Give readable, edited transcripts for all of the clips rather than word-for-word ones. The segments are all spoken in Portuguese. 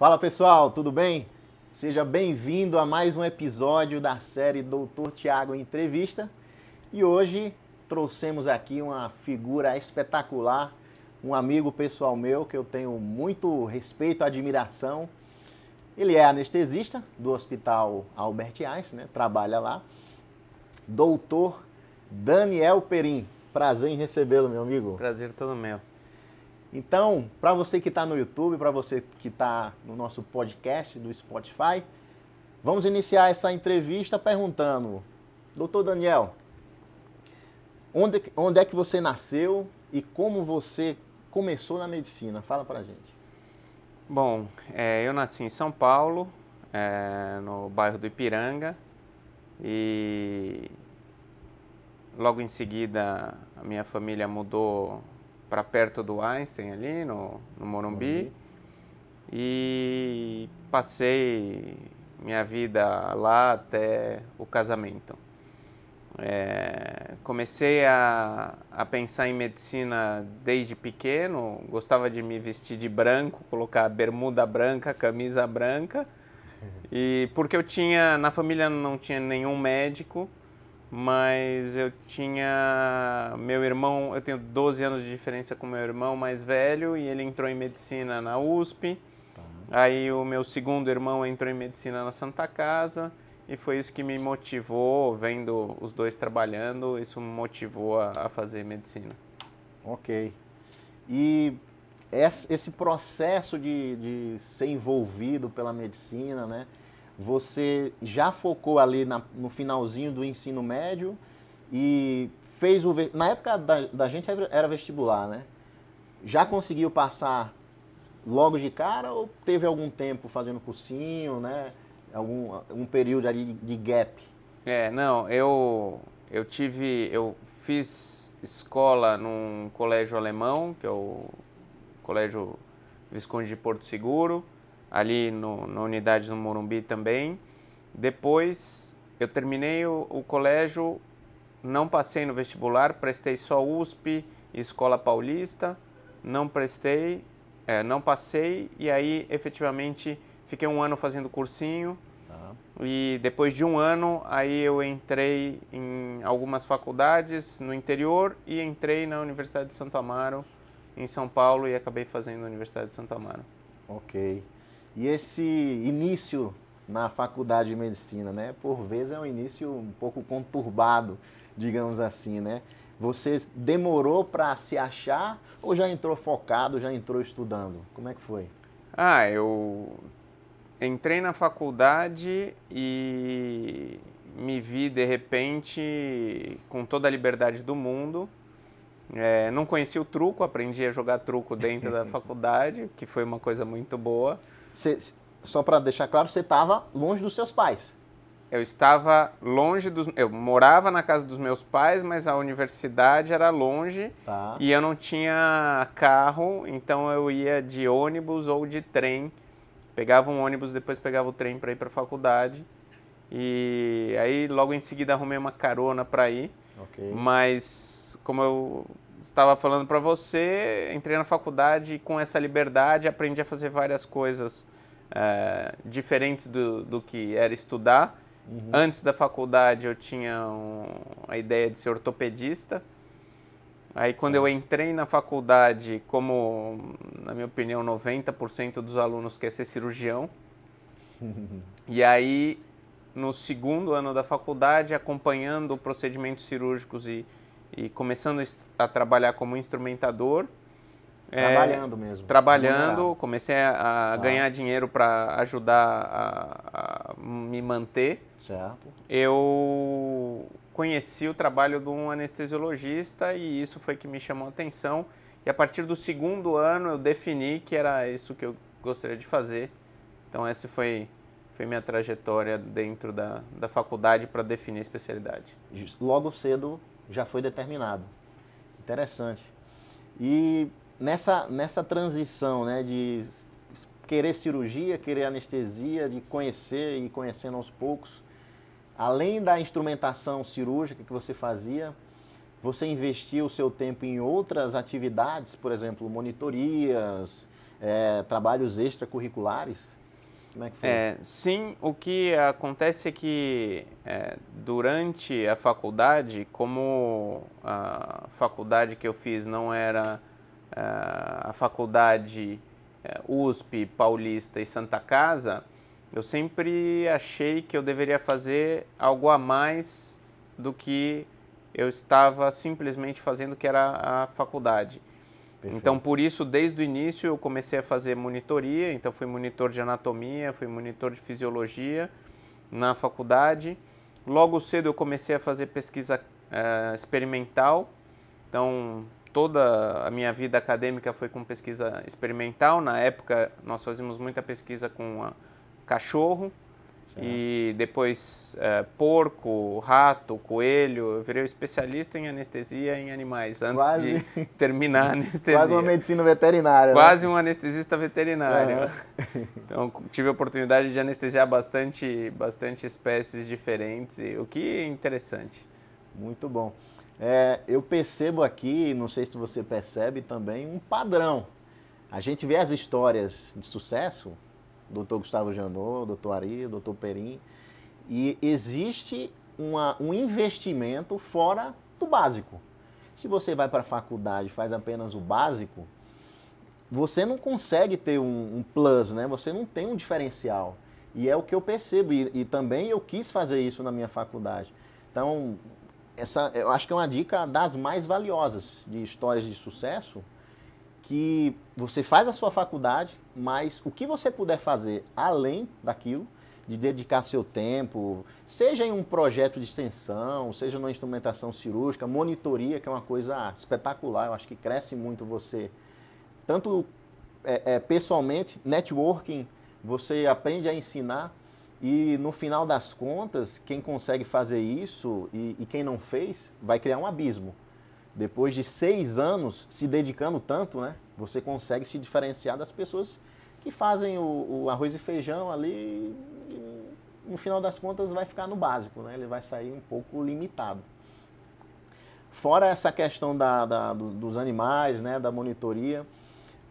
Fala pessoal, tudo bem? Seja bem-vindo a mais um episódio da série Doutor Tiago Entrevista. E hoje trouxemos aqui uma figura espetacular, um amigo pessoal meu que eu tenho muito respeito e admiração. Ele é anestesista do Hospital Albert Einstein, né? Trabalha lá. Doutor Daniel Perim. Prazer em recebê-lo, meu amigo. Prazer todo meu. Então, para você que está no YouTube, para você que está no nosso podcast do Spotify, vamos iniciar essa entrevista perguntando, Doutor Daniel, onde é que você nasceu e como você começou na medicina? Fala para a gente. Bom, eu nasci em São Paulo, no bairro do Ipiranga, e logo em seguida a minha família mudou para perto do Einstein, ali no Morumbi, e passei minha vida lá até o casamento. Comecei a pensar em medicina desde pequeno, gostava de me vestir de branco, colocar bermuda branca, camisa branca, e porque na família não tinha nenhum médico, mas eu tinha meu irmão, eu tenho 12 anos de diferença com meu irmão mais velho, e ele entrou em medicina na USP. Aí o meu segundo irmão entrou em medicina na Santa Casa, e foi isso que me motivou, vendo os dois trabalhando, isso me motivou a fazer medicina. Ok. E esse processo de ser envolvido pela medicina, né? Você já focou ali no finalzinho do ensino médio e fez na época da gente era vestibular, né? Já conseguiu passar logo de cara ou teve algum tempo fazendo cursinho, né? Um período ali de gap? Não, eu fiz escola num colégio alemão, que é o Colégio Visconde de Porto Seguro, ali na unidade do Morumbi também. Depois eu terminei o colégio, não passei no vestibular, prestei só USP e Escola Paulista, não passei, e aí efetivamente fiquei um ano fazendo cursinho. E depois de um ano, aí eu entrei em algumas faculdades no interior e entrei na Universidade de Santo Amaro, em São Paulo, e acabei fazendo a Universidade de Santo Amaro. Ok. E esse início na faculdade de medicina, né? Por vezes é um início um pouco conturbado, digamos assim, né? Você demorou para se achar ou já entrou focado, já entrou estudando? Como é que foi? Eu entrei na faculdade e me vi, de repente, com toda a liberdade do mundo. Não conhecia o truco, aprendi a jogar truco dentro da faculdade, que foi uma coisa muito boa. Só para deixar claro, você estava longe dos seus pais. Eu estava longe eu morava na casa dos meus pais, mas a universidade era longe. Tá. E eu não tinha carro, então eu ia de ônibus ou de trem. Pegava um ônibus, depois pegava o trem para ir para a faculdade. E aí logo em seguida arrumei uma carona para ir. Okay. Mas como eu estava falando para você, entrei na faculdade com essa liberdade, aprendi a fazer várias coisas diferentes do que era estudar. Uhum. Antes da faculdade eu tinha a ideia de ser ortopedista. Aí quando eu entrei na faculdade, como na minha opinião 90% dos alunos quer ser cirurgião. E aí no segundo ano da faculdade, acompanhando procedimentos cirúrgicos e começando a trabalhar como instrumentador. Trabalhando mesmo? Trabalhando, comecei a ganhar dinheiro para ajudar a me manter. Certo. Eu conheci o trabalho de um anestesiologista e isso foi que me chamou a atenção. E a partir do segundo ano eu defini que era isso que eu gostaria de fazer. Então essa foi minha trajetória dentro da faculdade para definir a especialidade. Logo cedo já foi determinado. Interessante. E nessa transição, né, de querer cirurgia, querer anestesia, de conhecer e conhecendo aos poucos, além da instrumentação cirúrgica que você fazia, você investia o seu tempo em outras atividades, por exemplo, monitorias, trabalhos extracurriculares? Como é que foi? Sim, o que acontece é que durante a faculdade, como a faculdade que eu fiz não era a faculdade USP, Paulista e Santa Casa, eu sempre achei que eu deveria fazer algo a mais do que eu estava simplesmente fazendo, que era a faculdade. Perfeito. Então, por isso, desde o início, eu comecei a fazer monitoria. Então, fui monitor de anatomia, fui monitor de fisiologia na faculdade. Logo cedo, eu comecei a fazer pesquisa experimental. Então, toda a minha vida acadêmica foi com pesquisa experimental. Na época, nós fazíamos muita pesquisa com cachorro. Certo. E depois porco, rato, coelho. Eu virei especialista em anestesia em animais antes de terminar a anestesia. Quase uma medicina veterinária. Quase né? Um anestesista veterinário. Então, tive a oportunidade de anestesiar bastante espécies diferentes, o que é interessante. Muito bom. Eu percebo aqui, não sei se você percebe também, um padrão. A gente vê as histórias de sucesso, Dr. Gustavo Janot, Dr. Ari, Dr. Perim, e existe um investimento fora do básico. Se você vai para a faculdade e faz apenas o básico, você não consegue ter um plus, né? Você não tem um diferencial. E é o que eu percebo, e também eu quis fazer isso na minha faculdade. Então, eu acho que é uma dica das mais valiosas de histórias de sucesso, que você faz a sua faculdade, mas o que você puder fazer além daquilo, de dedicar seu tempo, seja em um projeto de extensão, seja numa instrumentação cirúrgica, monitoria, que é uma coisa espetacular, eu acho que cresce muito você, tanto pessoalmente, networking, você aprende a ensinar, e no final das contas, quem consegue fazer isso e quem não fez, vai criar um abismo. Depois de 6 anos se dedicando tanto, né, você consegue se diferenciar das pessoas que fazem o arroz e feijão ali e no final das contas vai ficar no básico, né, ele vai sair um pouco limitado. Fora essa questão dos animais, né, da monitoria,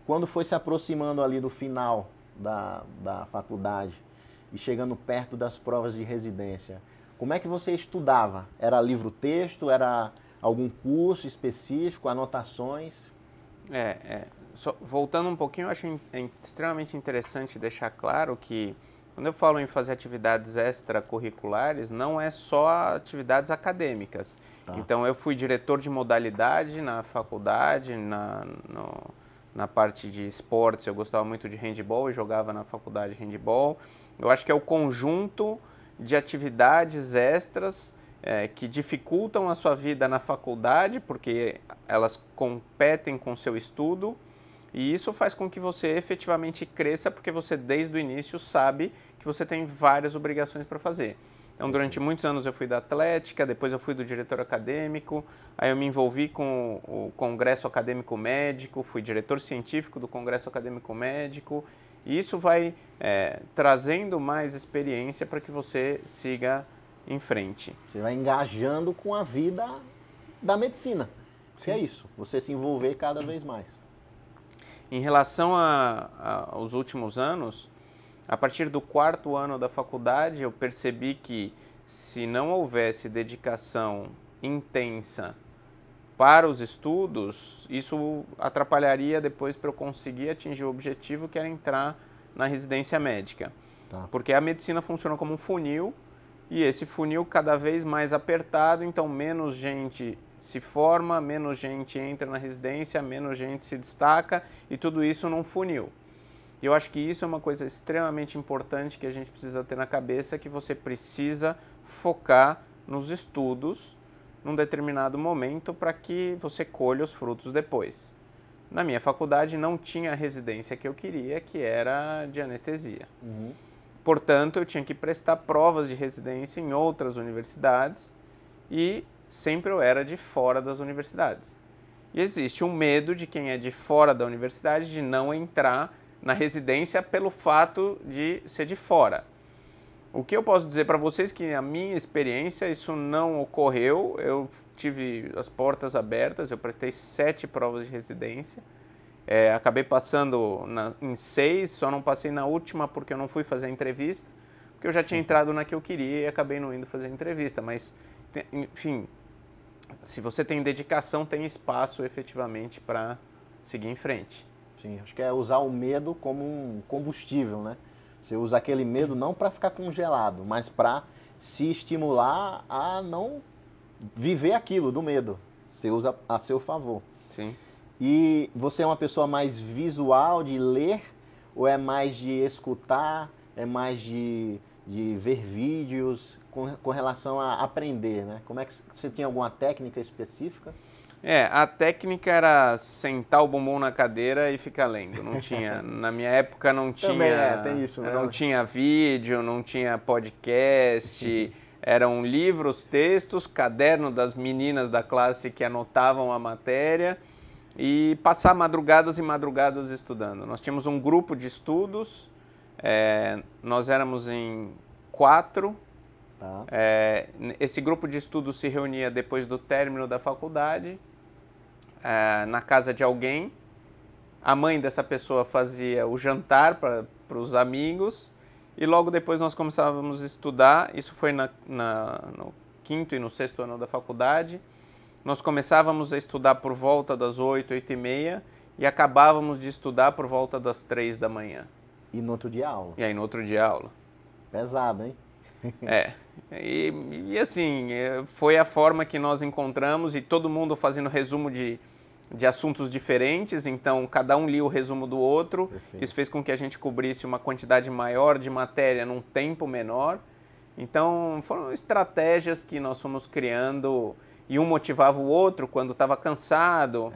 quando foi se aproximando ali do final da faculdade e chegando perto das provas de residência, como é que você estudava? Era livro-texto, era algum curso específico, anotações? Voltando um pouquinho, eu acho extremamente interessante deixar claro que quando eu falo em fazer atividades extracurriculares, não é só atividades acadêmicas. Tá. Então, eu fui diretor de modalidade na faculdade, na parte de esportes, eu gostava muito de handebol e jogava na faculdade de handebol. Eu acho que é o conjunto de atividades extras que dificultam a sua vida na faculdade, porque elas competem com o seu estudo, e isso faz com que você efetivamente cresça, porque você desde o início sabe que você tem várias obrigações para fazer. Então, durante muitos anos eu fui da atlética, depois eu fui do diretor acadêmico, aí eu me envolvi com o Congresso Acadêmico Médico, fui diretor científico do Congresso Acadêmico Médico, e isso vai trazendo mais experiência para que você siga em frente. Você vai engajando com a vida da medicina, que é isso, você se envolver cada vez mais. Em relação aos últimos anos, a partir do 4º ano da faculdade, eu percebi que se não houvesse dedicação intensa para os estudos, isso atrapalharia depois para eu conseguir atingir o objetivo, que era entrar na residência médica. Tá. Porque a medicina funciona como um funil, e esse funil cada vez mais apertado, então menos gente se forma, menos gente entra na residência, menos gente se destaca, e tudo isso num funil. E eu acho que isso é uma coisa extremamente importante que a gente precisa ter na cabeça, que você precisa focar nos estudos num determinado momento para que você colha os frutos depois. Na minha faculdade não tinha a residência que eu queria, que era de anestesia. Uhum. Portanto, eu tinha que prestar provas de residência em outras universidades e sempre eu era de fora das universidades. E existe um medo de quem é de fora da universidade de não entrar na residência pelo fato de ser de fora. O que eu posso dizer para vocês é que, na minha experiência, isso não ocorreu. Eu tive as portas abertas, eu prestei 7 provas de residência Acabei passando em 6, só não passei na última porque eu não fui fazer a entrevista, porque eu já tinha entrado na que eu queria e acabei não indo fazer a entrevista. Mas, enfim, se você tem dedicação, tem espaço efetivamente para seguir em frente. Sim, acho que é usar o medo como um combustível, né? Você usa aquele medo não para ficar congelado, mas para se estimular a não viver aquilo do medo. Você usa a seu favor. Sim. E você é uma pessoa mais visual, de ler, ou é mais de escutar, é mais de ver vídeos com relação a aprender, né? Como é que você tinha alguma técnica específica? A técnica era sentar o bumbum na cadeira e ficar lendo. Não tinha, na minha época não tinha, Também tem isso, né? Não tinha vídeo, não tinha podcast, eram livros, textos, caderno das meninas da classe que anotavam a matéria e passar madrugadas e madrugadas estudando. Nós tínhamos um grupo de estudos, nós éramos em 4. Tá. Esse grupo de estudos se reunia depois do término da faculdade, na casa de alguém. A mãe dessa pessoa fazia o jantar para os amigos e logo depois nós começávamos a estudar. Isso foi no 5º e no 6º ano da faculdade. Nós começávamos a estudar por volta das 8, 8h30 e acabávamos de estudar por volta das 3 da manhã. E no outro dia aula. E aí no outro dia aula. Pesado, hein? E assim, foi a forma que nós encontramos e todo mundo fazendo resumo de assuntos diferentes, então cada um lia o resumo do outro. Perfeito. Isso fez com que a gente cobrisse uma quantidade maior de matéria num tempo menor. Então foram estratégias que nós fomos criando e um motivava o outro quando estava cansado.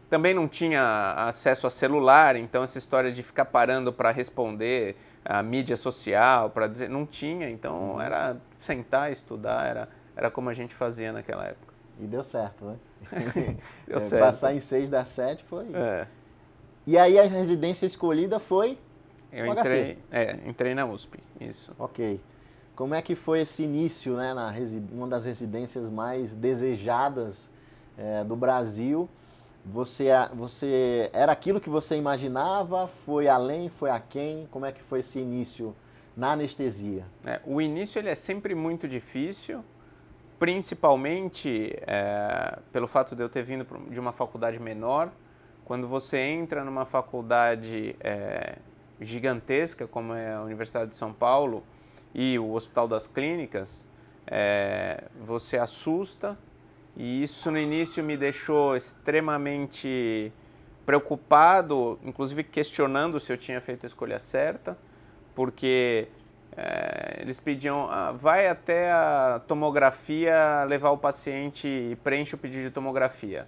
Também não tinha acesso a celular, então essa história de ficar parando para responder a mídia social, para dizer, não tinha. Então era sentar, estudar, era como a gente fazia naquela época. E deu certo, né? Deu certo. Passar em 6 das 7 foi... E aí a residência escolhida foi Eu entrei na USP, isso. Ok. Como é que foi esse início, né, uma das residências mais desejadas do Brasil? Você era aquilo que você imaginava? Foi além? Foi aquém? Como é que foi esse início na anestesia? O início ele é sempre muito difícil, principalmente pelo fato de eu ter vindo de uma faculdade menor. Quando você entra numa faculdade gigantesca, como é a Universidade de São Paulo e o Hospital das Clínicas, você assusta. E isso no início me deixou extremamente preocupado, inclusive questionando se eu tinha feito a escolha certa, porque eles pediam, vai até a tomografia levar o paciente e preenche o pedido de tomografia.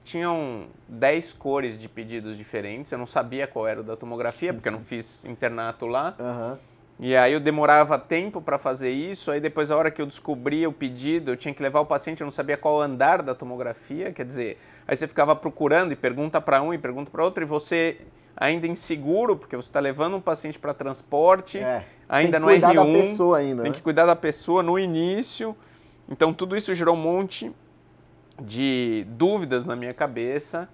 Tinham 10 cores de pedidos diferentes, eu não sabia qual era o da tomografia, porque eu não fiz internato lá. E aí eu demorava tempo para fazer isso, aí depois a hora que eu descobria o pedido, eu tinha que levar o paciente, eu não sabia qual andar da tomografia, quer dizer, aí você ficava procurando e pergunta para um e pergunta para outro, e você ainda inseguro, porque você está levando um paciente para transporte, ainda no R1, tem que cuidar da pessoa ainda, tem que cuidar da pessoa no início, então tudo isso gerou um monte de dúvidas na minha cabeça,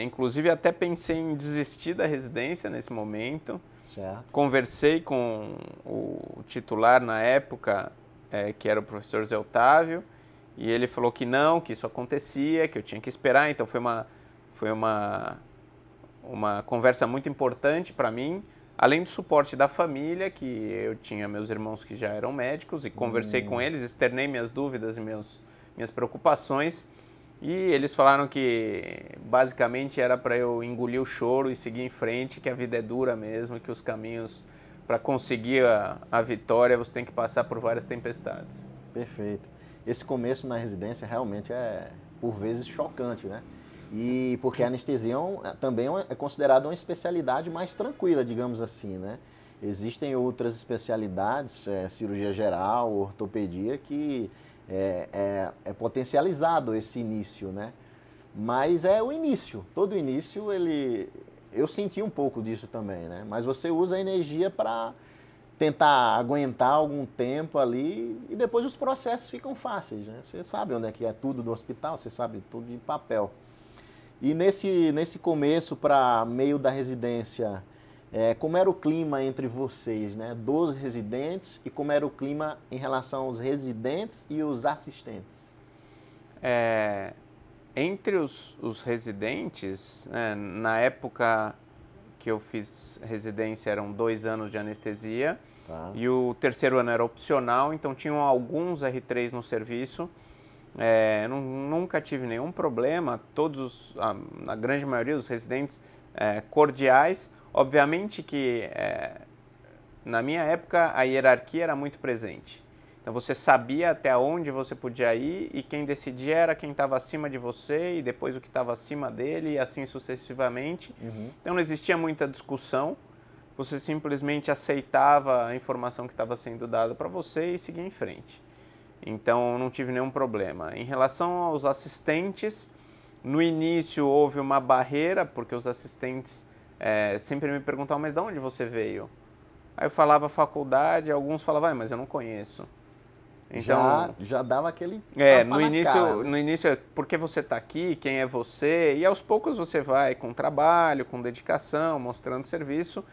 inclusive até pensei em desistir da residência nesse momento. Certo. Conversei com o titular na época, que era o professor Zé Otávio, e ele falou que não, que isso acontecia, que eu tinha que esperar. Então foi uma conversa muito importante para mim, além do suporte da família, que eu tinha meus irmãos que já eram médicos, e conversei com eles, externei minhas dúvidas e minhas preocupações. E eles falaram que basicamente era para eu engolir o choro e seguir em frente, que a vida é dura mesmo, que os caminhos para conseguir a vitória você tem que passar por várias tempestades. Perfeito. Esse começo na residência realmente é, por vezes, chocante, né? E porque a anestesia também é considerada uma especialidade mais tranquila, digamos assim, né? Existem outras especialidades, cirurgia geral, ortopedia, que é potencializado esse início, né? Mas é o início. Todo início, eu senti um pouco disso também, né? Mas você usa a energia para tentar aguentar algum tempo ali e depois os processos ficam fáceis, né? Você sabe onde é que é tudo do hospital, você sabe tudo de papel. E nesse começo para meio da residência, como era o clima entre vocês, né? Dos residentes, e como era o clima em relação aos residentes e os assistentes? Entre os residentes, né, na época que eu fiz residência eram 2 anos de anestesia, Tá. e o terceiro ano era opcional, então tinham alguns R3 no serviço. Nunca tive nenhum problema, a grande maioria dos residentes cordiais. Obviamente que na minha época a hierarquia era muito presente. Então você sabia até onde você podia ir e quem decidia era quem estava acima de você e depois o que estava acima dele e assim sucessivamente. Uhum. Então não existia muita discussão, você simplesmente aceitava a informação que estava sendo dada para você e seguia em frente. Então não tive nenhum problema. Em relação aos assistentes, no início houve uma barreira, porque os assistentes sempre me perguntavam, mas de onde você veio? Aí eu falava faculdade, alguns falavam, mas eu não conheço. Então, já dava aquele tapa no na início, cara, né? no início, por que você está aqui, quem é você? E aos poucos você vai com trabalho, com dedicação, mostrando serviço.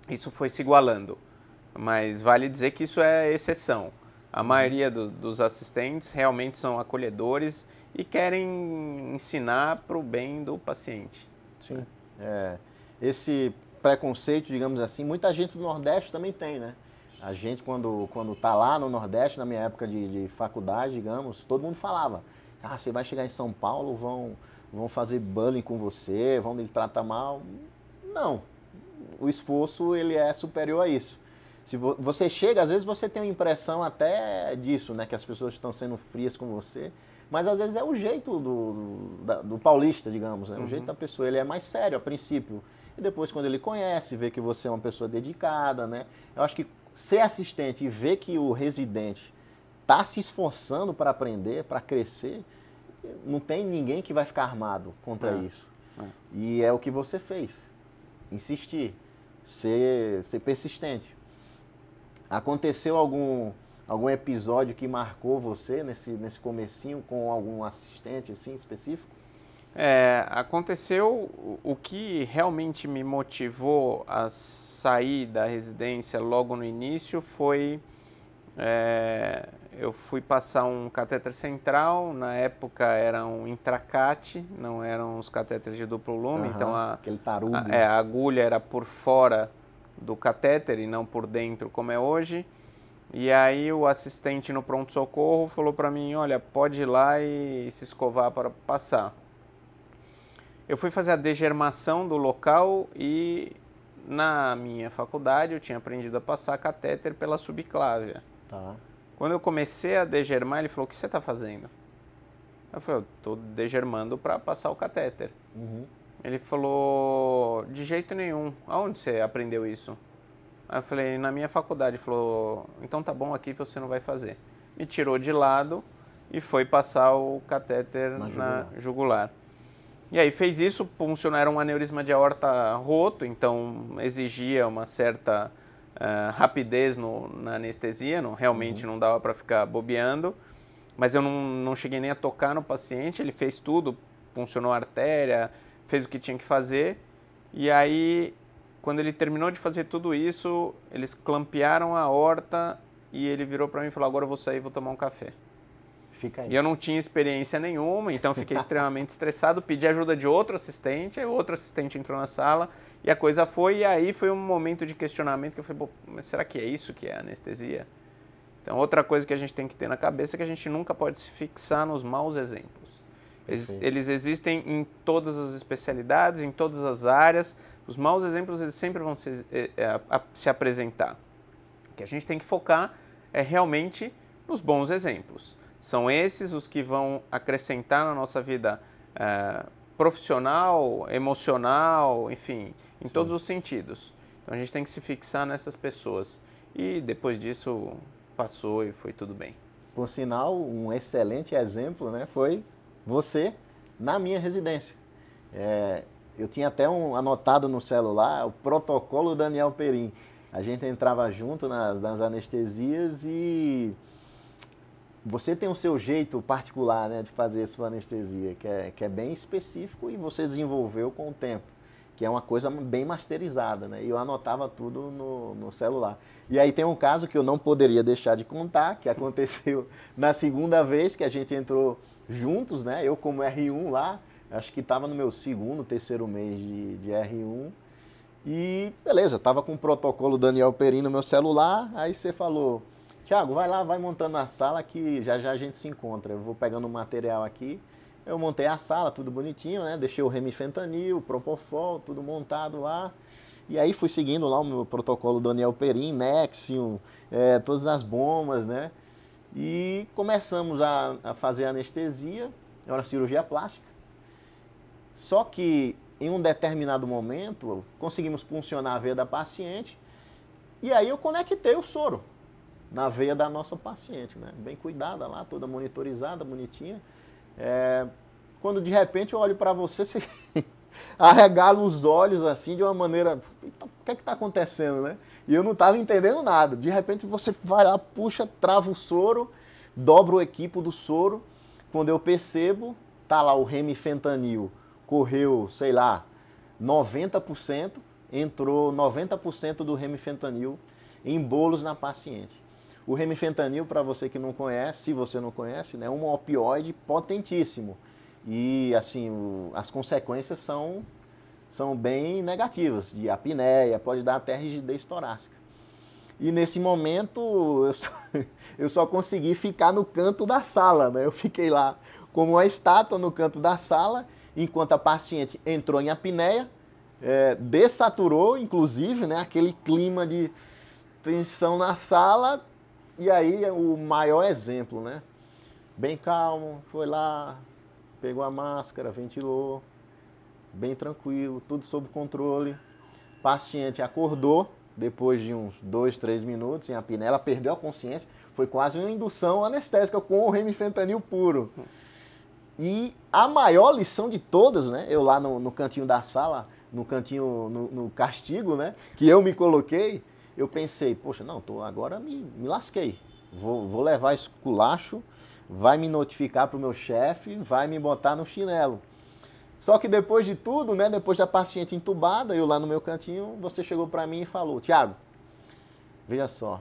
Isso foi se igualando. Mas vale dizer que isso é exceção. A maioria dos assistentes realmente são acolhedores e querem ensinar para o bem do paciente. Sim. Esse preconceito, digamos assim, muita gente do Nordeste também tem, né? A gente, quando tá lá no Nordeste, na minha época de faculdade, digamos, todo mundo falava, você vai chegar em São Paulo, vão fazer bullying com você, vão lhe tratar mal. Não, o esforço ele é superior a isso. Se você chega, às vezes você tem uma impressão até disso, né? Que as pessoas estão sendo frias com você, mas às vezes é o jeito do paulista, digamos, né? O jeito da pessoa, ele é mais sério a princípio. E depois, quando ele conhece, vê que você é uma pessoa dedicada, né? Eu acho que ser assistente e ver que o residente está se esforçando para aprender, para crescer, não tem ninguém que vai ficar armado contra isso. E é o que você fez. Insistir, ser persistente. Aconteceu algum episódio que marcou você nesse comecinho com algum assistente assim, específico? Aconteceu o que realmente me motivou a sair da residência logo no início foi eu fui passar um catéter central, na época era um intracate, não eram os catéteres de duplo lume, então aquele tarugo. A agulha era por fora do catéter e não por dentro como é hoje. E aí o assistente no pronto-socorro falou para mim, olha, pode ir lá e se escovar para passar. Eu fui fazer a degermação do local e na minha faculdade eu tinha aprendido a passar catéter pela subclávia. Tá. Quando eu comecei a degermar, ele falou, o que você está fazendo? Eu falei, eu estou degermando para passar o catéter. Ele falou, de jeito nenhum, aonde você aprendeu isso? Aí eu falei, na minha faculdade. Ele falou, então tá bom, aqui você não vai fazer. Me tirou de lado e foi passar o catéter na jugular. E aí fez isso, puncionou, era um aneurisma de aorta roto, então exigia uma certa rapidez na anestesia, realmente não dava para ficar bobeando, mas eu não cheguei nem a tocar no paciente, ele fez tudo, puncionou a artéria, fez o que tinha que fazer, e aí quando ele terminou de fazer tudo isso, eles clampearam a aorta e ele virou para mim e falou, agora eu vou sair e vou tomar um café. Fica aí. E eu não tinha experiência nenhuma, então fiquei extremamente estressado, pedi ajuda de outro assistente, aí o outro assistente entrou na sala e a coisa foi, e aí foi um momento de questionamento que eu falei, mas será que é isso que é anestesia? Então outra coisa que a gente tem que ter na cabeça é que a gente nunca pode se fixar nos maus exemplos. Eles existem em todas as especialidades, em todas as áreas, os maus exemplos eles sempre vão se apresentar. O que a gente tem que focar é realmente nos bons exemplos. São esses os que vão acrescentar na nossa vida profissional, emocional, enfim, em todos os sentidos. Então a gente tem que se fixar nessas pessoas. E depois disso passou e foi tudo bem. Por sinal, um excelente exemplo, né, foi você na minha residência. Eu tinha até anotado no celular o protocolo Daniel Perim. A gente entrava junto nas anestesias e você tem o seu jeito particular, né, de fazer sua anestesia, que é bem específico e você desenvolveu com o tempo, que é uma coisa bem masterizada, né? E eu anotava tudo no celular. E aí tem um caso que eu não poderia deixar de contar, que aconteceu na segunda vez que a gente entrou juntos, né? Eu como R1 lá, acho que estava no meu segundo, terceiro mês de R1. E beleza, eu estava com o protocolo Daniel Perin no meu celular, aí você falou, Thiago, vai lá, vai montando a sala que já já a gente se encontra. Eu vou pegando o material aqui. Eu montei a sala, tudo bonitinho, né? Deixei o remifentanil, propofol, tudo montado lá. E aí fui seguindo lá o meu protocolo Daniel Perin, Nexium, todas as bombas, né? E começamos a fazer anestesia, era uma cirurgia plástica. Só que em um determinado momento, conseguimos puncionar a veia da paciente e aí eu conectei o soro na veia da nossa paciente, né? Bem cuidada lá, toda monitorizada, bonitinha. Quando de repente eu olho para você, você arregala os olhos assim de uma maneira... O que é que está acontecendo, né? E eu não estava entendendo nada. De repente você vai lá, puxa, trava o soro, dobra o equipo do soro. Quando eu percebo, tá lá o remifentanil, correu, sei lá, 90%, entrou 90% do remifentanil em bolos na paciente. O remifentanil, para você que não conhece, se você não conhece, né, é um opioide potentíssimo. E, assim, as consequências são bem negativas, de apneia, pode dar até rigidez torácica. E nesse momento, eu só consegui ficar no canto da sala, né? Eu fiquei lá como uma estátua no canto da sala, enquanto a paciente entrou em apneia, dessaturou, inclusive, né, aquele clima de tensão na sala. E aí o maior exemplo, né? Bem calmo, foi lá, pegou a máscara, ventilou, bem tranquilo, tudo sob controle. O paciente acordou depois de uns 2, 3 minutos em apneia, ela perdeu a consciência, foi quase uma indução anestésica com o remifentanil puro. E a maior lição de todas, né? Eu lá no cantinho da sala, no cantinho, no castigo, né? Que eu me coloquei, eu pensei, poxa, não, agora me lasquei. Vou levar esculacho, vai me notificar para o meu chefe, vai me botar no chinelo. Só que depois de tudo, né? Depois da paciente entubada, eu lá no meu cantinho, você chegou para mim e falou, Thiago, veja só,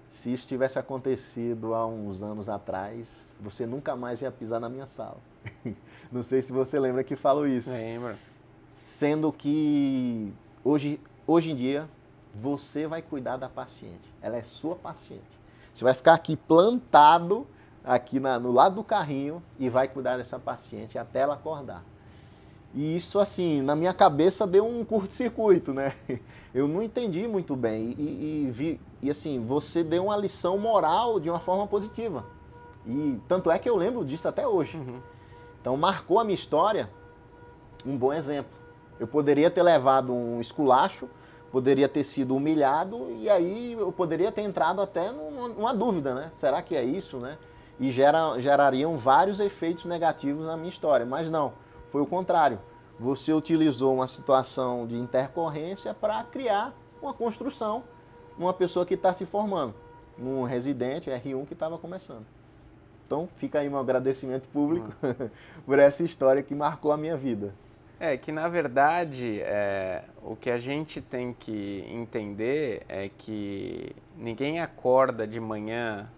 se isso tivesse acontecido há uns anos atrás, você nunca mais ia pisar na minha sala. Não sei se você lembra que falou isso. Lembro. Sendo que hoje em dia, você vai cuidar da paciente. Ela é sua paciente. Você vai ficar aqui plantado, aqui no lado do carrinho, e vai cuidar dessa paciente até ela acordar. E isso, assim, na minha cabeça deu um curto-circuito, né? Eu não entendi muito bem. E assim, você deu uma lição moral de uma forma positiva. E tanto é que eu lembro disso até hoje. Uhum. Então, marcou a minha história um bom exemplo. Eu poderia ter levado um esculacho, poderia ter sido humilhado, e aí eu poderia ter entrado até numa dúvida, né? Será que é isso, né? E gerariam vários efeitos negativos na minha história. Mas não, foi o contrário. Você utilizou uma situação de intercorrência para criar uma construção numa pessoa que está se formando, num residente R1 que estava começando. Então, fica aí meu agradecimento público por essa história que marcou a minha vida. Que na verdade, o que a gente tem que entender é que ninguém acorda de manhã,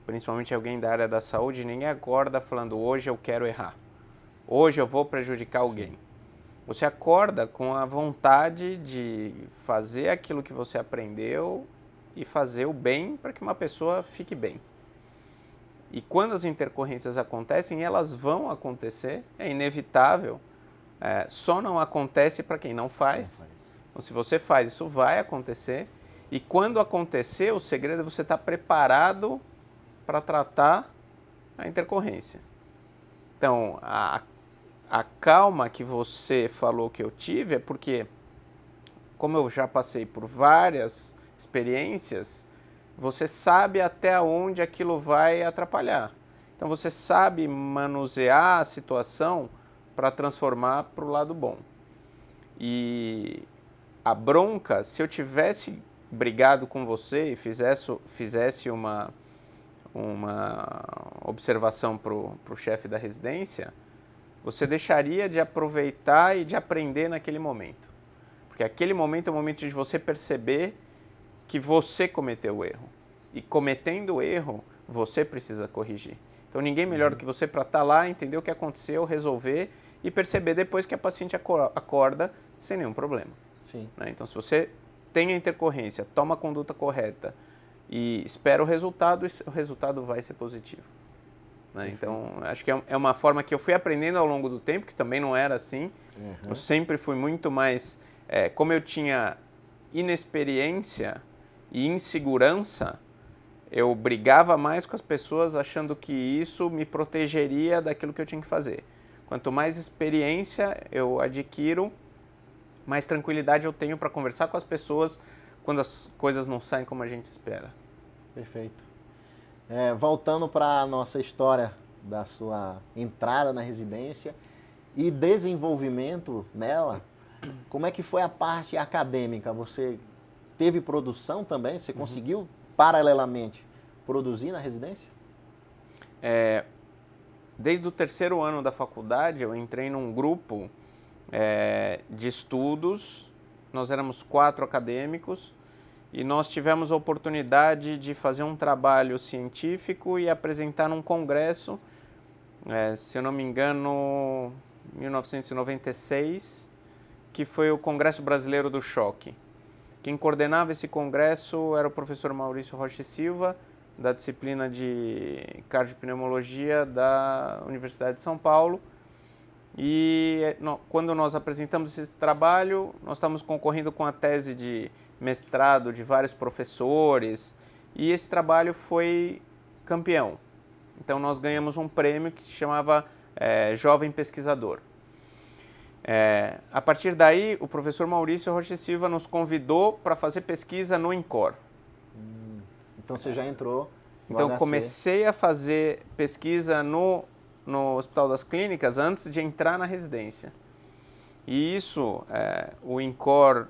principalmente alguém da área da saúde, ninguém acorda falando, hoje eu quero errar, hoje eu vou prejudicar alguém. Sim. Você acorda com a vontade de fazer aquilo que você aprendeu e fazer o bem para que uma pessoa fique bem. E quando as intercorrências acontecem, elas vão acontecer, é inevitável, só não acontece para quem não faz. Então, se você faz, isso vai acontecer. E quando acontecer, o segredo é você estar preparado para tratar a intercorrência. Então, a calma que você falou que eu tive é porque, como eu já passei por várias experiências, você sabe até onde aquilo vai atrapalhar. Então você sabe manusear a situação para transformar para o lado bom. E a bronca, se eu tivesse brigado com você e fizesse uma observação para o chefe da residência, você deixaria de aproveitar e de aprender naquele momento. Porque aquele momento é o momento de você perceber que você cometeu o erro. E cometendo o erro, você precisa corrigir. Então ninguém melhor do que você para estar lá, entender o que aconteceu, resolver e perceber depois que a paciente acorda sem nenhum problema. Sim. Né? Então se você tem a intercorrência, toma a conduta correta e espera o resultado vai ser positivo. Né? Então acho que é uma forma que eu fui aprendendo ao longo do tempo, que também não era assim. Eu sempre fui muito mais... como eu tinha inexperiência e insegurança, eu brigava mais com as pessoas achando que isso me protegeria daquilo que eu tinha que fazer. Quanto mais experiência eu adquiro, mais tranquilidade eu tenho para conversar com as pessoas quando as coisas não saem como a gente espera. Perfeito. Voltando para a nossa história da sua entrada na residência e desenvolvimento nela, como é que foi a parte acadêmica? Você teve produção também? Você conseguiu, paralelamente, produzir na residência? Desde o terceiro ano da faculdade, eu entrei num grupo de estudos. Nós éramos 4 acadêmicos e nós tivemos a oportunidade de fazer um trabalho científico e apresentar num congresso, se eu não me engano, 1996, que foi o Congresso Brasileiro do Choque. Quem coordenava esse congresso era o professor Maurício Rocha e Silva, da disciplina de cardiopneumologia da Universidade de São Paulo. E quando nós apresentamos esse trabalho, nós estávamos concorrendo com a tese de mestrado de vários professores e esse trabalho foi campeão. Então nós ganhamos um prêmio que se chamava Jovem Pesquisador. A partir daí, o professor Maurício Rocha e Silva nos convidou para fazer pesquisa no INCOR. Então você já entrou no Então HC. comecei a fazer pesquisa no Hospital das Clínicas antes de entrar na residência. E isso, o INCOR,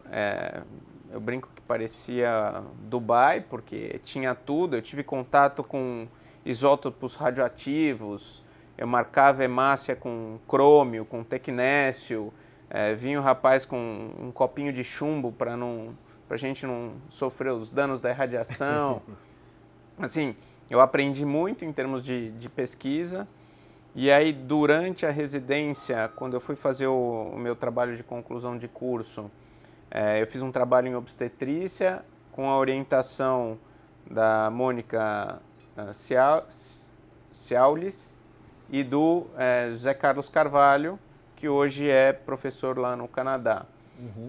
eu brinco que parecia Dubai, porque tinha tudo. Eu tive contato com isótopos radioativos, eu marcava hemácia com crômio, com tecnécio, vinha o rapaz com um copinho de chumbo para a gente não sofrer os danos da irradiação. Assim, eu aprendi muito em termos de pesquisa. E aí, durante a residência, quando eu fui fazer o meu trabalho de conclusão de curso, eu fiz um trabalho em obstetrícia com a orientação da Mônica Ciaulis e do José Carlos Carvalho, que hoje é professor lá no Canadá.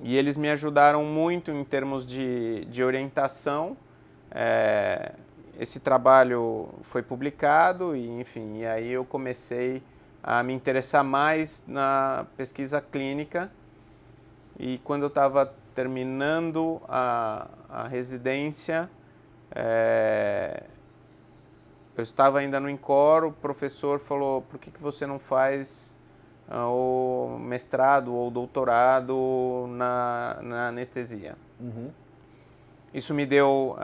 E eles me ajudaram muito em termos de orientação. Esse trabalho foi publicado e, enfim, e aí eu comecei a me interessar mais na pesquisa clínica. E quando eu estava terminando a residência, eu estava ainda no INCOR, o professor falou, por que você não faz o mestrado ou doutorado na anestesia? Isso me deu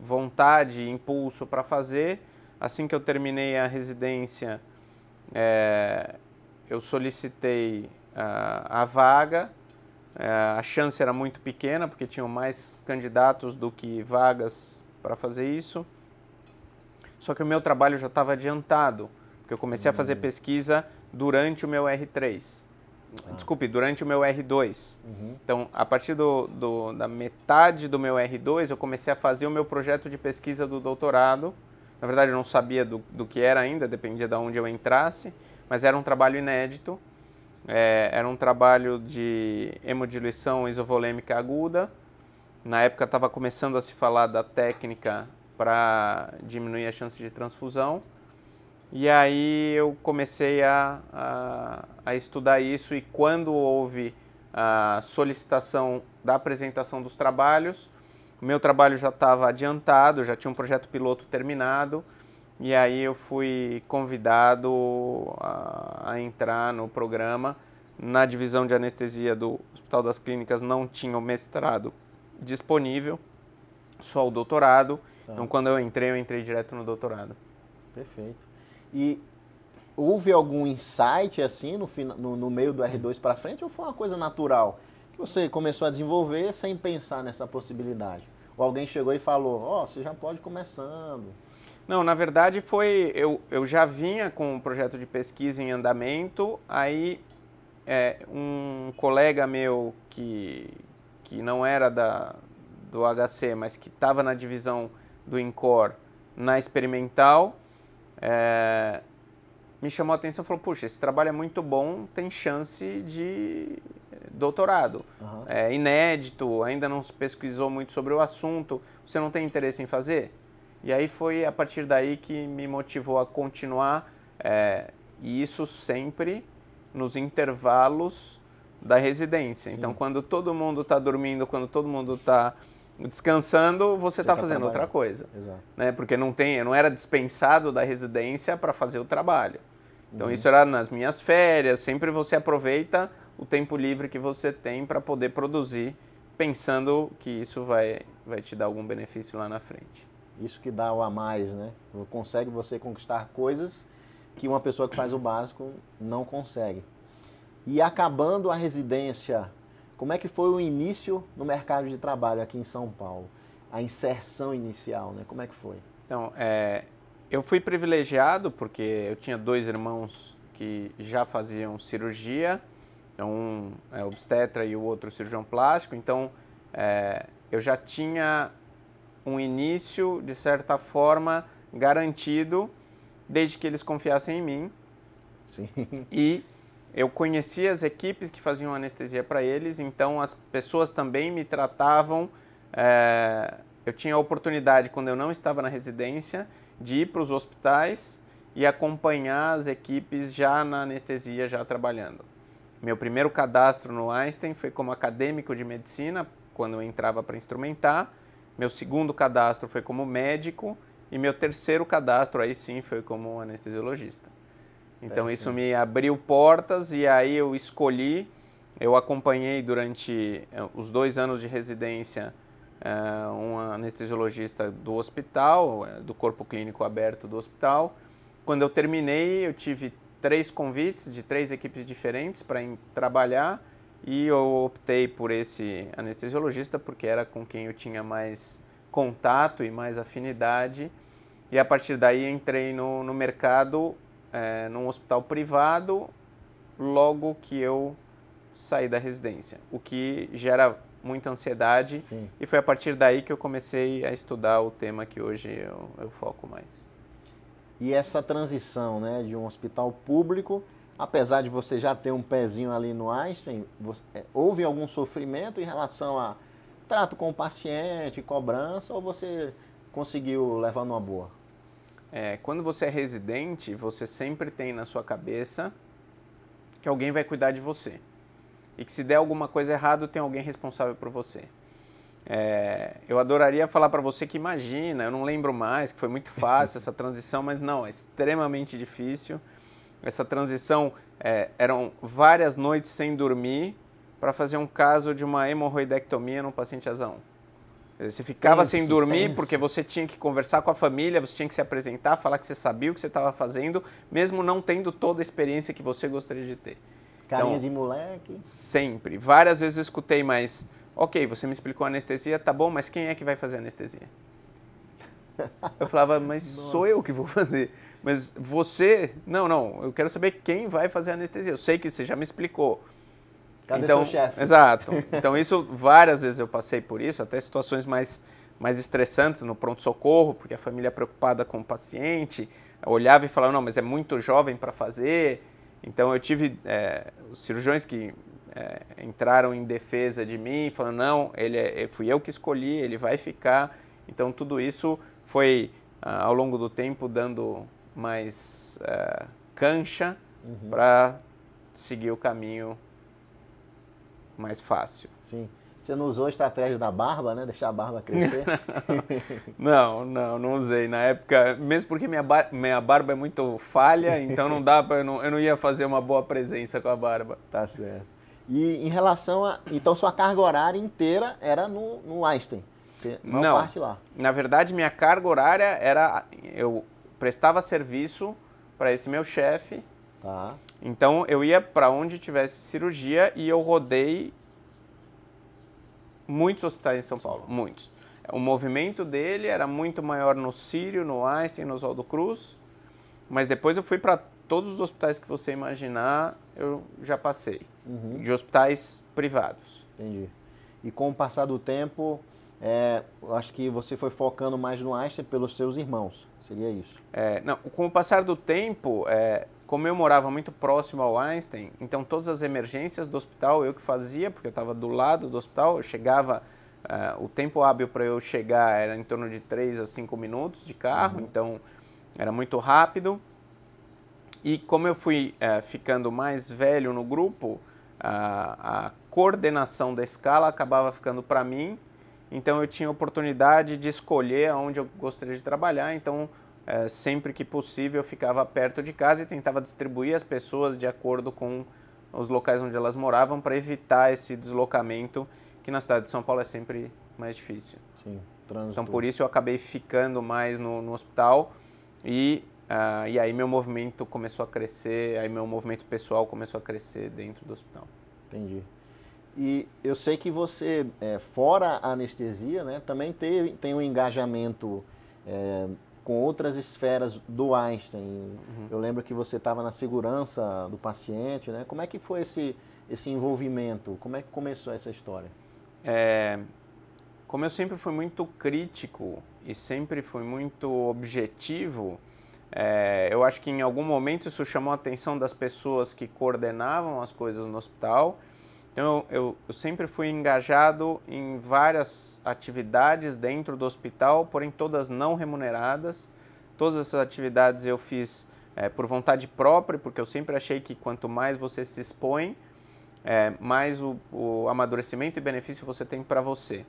vontade e impulso para fazer. Assim que eu terminei a residência, eu solicitei a vaga. A chance era muito pequena, porque tinham mais candidatos do que vagas para fazer isso. Só que o meu trabalho já estava adiantado, porque eu comecei a fazer pesquisa durante o meu R3. Desculpe, durante o meu R2. Então, a partir da metade do meu R2, eu comecei a fazer o meu projeto de pesquisa do doutorado. Na verdade, eu não sabia do que era ainda, dependia de onde eu entrasse, mas era um trabalho inédito. Era um trabalho de hemodiluição isovolêmica aguda. Na época, estava começando a se falar da técnica para diminuir a chance de transfusão. E aí eu comecei a estudar isso, e quando houve a solicitação da apresentação dos trabalhos, o meu trabalho já estava adiantado, já tinha um projeto piloto terminado, e aí eu fui convidado a entrar no programa. Na divisão de anestesia do Hospital das Clínicas não tinha o mestrado disponível, só o doutorado. Tá. Então, quando eu entrei direto no doutorado. Perfeito. E houve algum insight assim no meio do R2 para frente ou foi uma coisa natural que você começou a desenvolver sem pensar nessa possibilidade? Ou alguém chegou e falou, ó, você já pode ir começando? Não, na verdade foi, eu já vinha com um projeto de pesquisa em andamento, aí um colega meu que não era do HC, mas que estava na divisão do INCOR, na experimental, me chamou a atenção e falou, puxa, esse trabalho é muito bom, tem chance de doutorado. Uhum. É inédito, ainda não se pesquisou muito sobre o assunto, você não tem interesse em fazer? E aí foi a partir daí que me motivou a continuar, e isso sempre nos intervalos da residência. Sim. Então, quando todo mundo está dormindo, quando todo mundo está descansando, você está fazendo outra coisa. Exato. Né? Porque eu não era dispensado da residência para fazer o trabalho. Então, isso era nas minhas férias, sempre você aproveita o tempo livre que você tem para poder produzir, pensando que isso vai te dar algum benefício lá na frente. Isso que dá o a mais, né? Consegue você conquistar coisas que uma pessoa que faz o básico não consegue. E acabando a residência, como é que foi o início no mercado de trabalho aqui em São Paulo? A inserção inicial, né? Como é que foi? Então, eu fui privilegiado porque eu tinha 2 irmãos que já faziam cirurgia, um é obstetra e o outro cirurgião plástico, então eu já tinha um início, de certa forma, garantido, desde que eles confiassem em mim. Sim. E eu conhecia as equipes que faziam anestesia para eles, então as pessoas também me tratavam. Eu tinha a oportunidade, quando eu não estava na residência, de ir para os hospitais e acompanhar as equipes já na anestesia, já trabalhando. Meu primeiro cadastro no Einstein foi como acadêmico de medicina, quando eu entrava para instrumentar. Meu segundo cadastro foi como médico e meu terceiro cadastro, aí sim, foi como anestesiologista. Então, isso me abriu portas e aí eu escolhi, eu acompanhei durante os 2 anos de residência um anestesiologista do hospital, do corpo clínico aberto do hospital. Quando eu terminei, eu tive 3 convites de 3 equipes diferentes para trabalhar e eu optei por esse anestesiologista porque era com quem eu tinha mais contato e mais afinidade. E a partir daí entrei no mercado, num hospital privado, logo que eu saí da residência, o que gera muita ansiedade. Sim. E foi a partir daí que eu comecei a estudar o tema que hoje eu foco mais. E essa transição, né, de um hospital público, apesar de você já ter um pezinho ali no Einstein, houve algum sofrimento em relação a trato com o paciente, cobrança, ou você conseguiu levar numa boa? Quando você é residente, você sempre tem na sua cabeça que alguém vai cuidar de você. E que se der alguma coisa errada, tem alguém responsável por você. Eu adoraria falar para você que imagina, eu não lembro mais, que foi muito fácil essa transição, mas não, é extremamente difícil. Essa transição, eram várias noites sem dormir para fazer um caso de uma hemorroidectomia num paciente asa 1. Você ficava sem dormir porque você tinha que conversar com a família, você tinha que se apresentar, falar que você sabia o que você estava fazendo, mesmo não tendo toda a experiência que você gostaria de ter. Carinha então, de moleque? Sempre. Várias vezes eu escutei, mas, ok, você me explicou a anestesia, tá bom, mas quem é que vai fazer a anestesia? Eu falava, mas sou eu que vou fazer. Mas você... Não, eu quero saber quem vai fazer a anestesia. Eu sei que você já me explicou. Cadê seu chefe? Exato. Então, isso, várias vezes eu passei por isso, até situações mais estressantes no pronto-socorro, porque a família preocupada com o paciente, olhava e falava, não, mas é muito jovem para fazer. Então, eu tive os cirurgiões que entraram em defesa de mim, falando, não, fui eu que escolhi, ele vai ficar. Então, tudo isso foi, ao longo do tempo, dando mais cancha para seguir o caminho mais fácil. Sim. Você não usou a estratégia da barba, né? Deixar a barba crescer? Não usei. Na época, mesmo porque minha barba é muito falha, então não dá para eu não ia fazer uma boa presença com a barba. Tá certo. E em relação a... Então, sua carga horária inteira era no Einstein? Maior parte lá? Na verdade, minha carga horária era... Eu prestava serviço para esse meu chefe. Tá. Então, eu ia para onde tivesse cirurgia e eu rodei muitos hospitais em São Paulo, muitos. O movimento dele era muito maior no Sírio, no Einstein, no Oswaldo Cruz, mas depois eu fui para todos os hospitais que você imaginar, eu já passei, de hospitais privados. Entendi. E com o passar do tempo, eu acho que você foi focando mais no Einstein pelos seus irmãos, seria isso? Não, com o passar do tempo, como eu morava muito próximo ao Einstein, então todas as emergências do hospital eu que fazia, porque eu estava do lado do hospital, eu chegava, o tempo hábil para eu chegar era em torno de 3 a 5 minutos de carro, então era muito rápido. E como eu fui ficando mais velho no grupo, a coordenação da escala acabava ficando para mim, então eu tinha oportunidade de escolher onde eu gostaria de trabalhar, então sempre que possível eu ficava perto de casa e tentava distribuir as pessoas de acordo com os locais onde elas moravam para evitar esse deslocamento, que na cidade de São Paulo é sempre mais difícil. Sim, trânsito. Então por isso eu acabei ficando mais no hospital e aí meu movimento começou a crescer, aí meu movimento pessoal começou a crescer dentro do hospital. Entendi. E eu sei que você, fora a anestesia, né, também tem um engajamento com outras esferas do Einstein. Eu lembro que você estava na segurança do paciente, né? Como é que foi esse envolvimento? Como é que começou essa história? Como eu sempre fui muito crítico e sempre fui muito objetivo, eu acho que em algum momento isso chamou a atenção das pessoas que coordenavam as coisas no hospital. Então eu sempre fui engajado em várias atividades dentro do hospital, porém todas não remuneradas. Todas essas atividades eu fiz por vontade própria, porque eu sempre achei que quanto mais você se expõe, mais o amadurecimento e benefício você tem para você.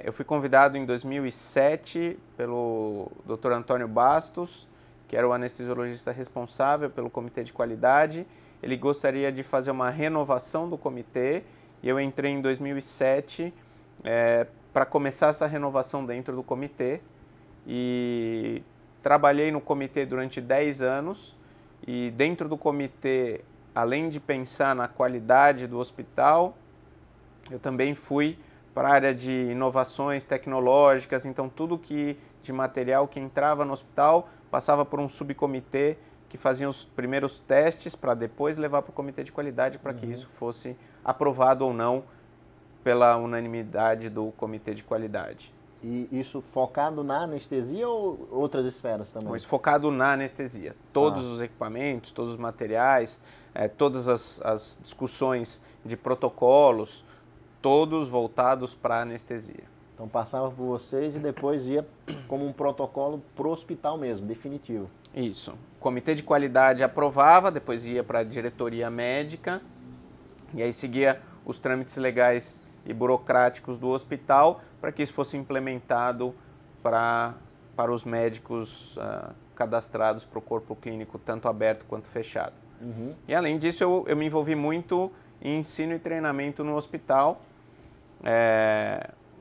Eu fui convidado em 2007 pelo Dr. Antônio Bastos, que era o anestesiologista responsável pelo comitê de qualidade. Ele gostaria de fazer uma renovação do comitê e eu entrei em 2007 para começar essa renovação dentro do comitê e trabalhei no comitê durante 10 anos e dentro do comitê, além de pensar na qualidade do hospital, eu também fui para a área de inovações tecnológicas, então tudo de material que entrava no hospital passava por um subcomitê que fazia os primeiros testes para depois levar para o comitê de qualidade para que isso fosse aprovado ou não pela unanimidade do comitê de qualidade. E isso focado na anestesia ou outras esferas também? Mas focado na anestesia. Todos os equipamentos, todos os materiais, todas as discussões de protocolos, todos voltados para a anestesia. Então passava por vocês e depois ia como um protocolo para o hospital mesmo, definitivo. Isso. O comitê de qualidade aprovava, depois ia para a diretoria médica e aí seguia os trâmites legais e burocráticos do hospital para que isso fosse implementado para os médicos cadastrados para o corpo clínico, tanto aberto quanto fechado. E além disso, eu me envolvi muito em ensino e treinamento no hospital.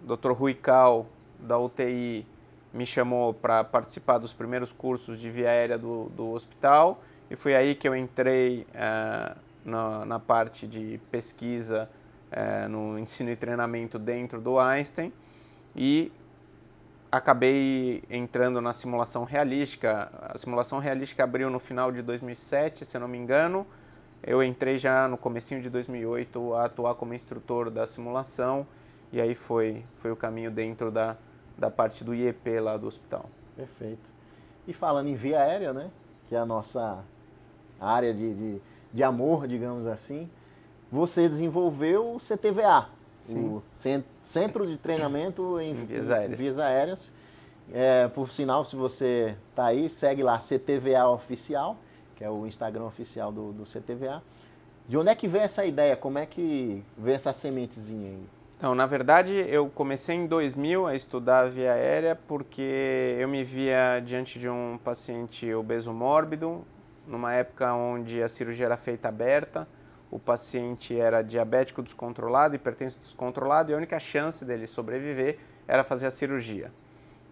Dr. Rui Cal, da UTI, me chamou para participar dos primeiros cursos de via aérea do hospital e foi aí que eu entrei na parte de pesquisa, no ensino e treinamento dentro do Einstein e acabei entrando na simulação realística. A simulação realística abriu no final de 2007, se eu não me engano. Eu entrei já no comecinho de 2008 a atuar como instrutor da simulação e aí foi o caminho dentro da parte do IEP lá do hospital. Perfeito. E falando em via aérea, né, que é a nossa área de amor, digamos assim, você desenvolveu o CTVA, o Centro de Treinamento em Vias Aéreas. Por sinal, se você está aí, segue lá CTVA Oficial, que é o Instagram oficial do CTVA. De onde é que veio essa ideia? Como é que veio essa sementezinha aí? Então, na verdade, eu comecei em 2000 a estudar a via aérea porque eu me via diante de um paciente obeso mórbido, numa época onde a cirurgia era feita aberta, o paciente era diabético descontrolado, hipertenso descontrolado, e a única chance dele sobreviver era fazer a cirurgia.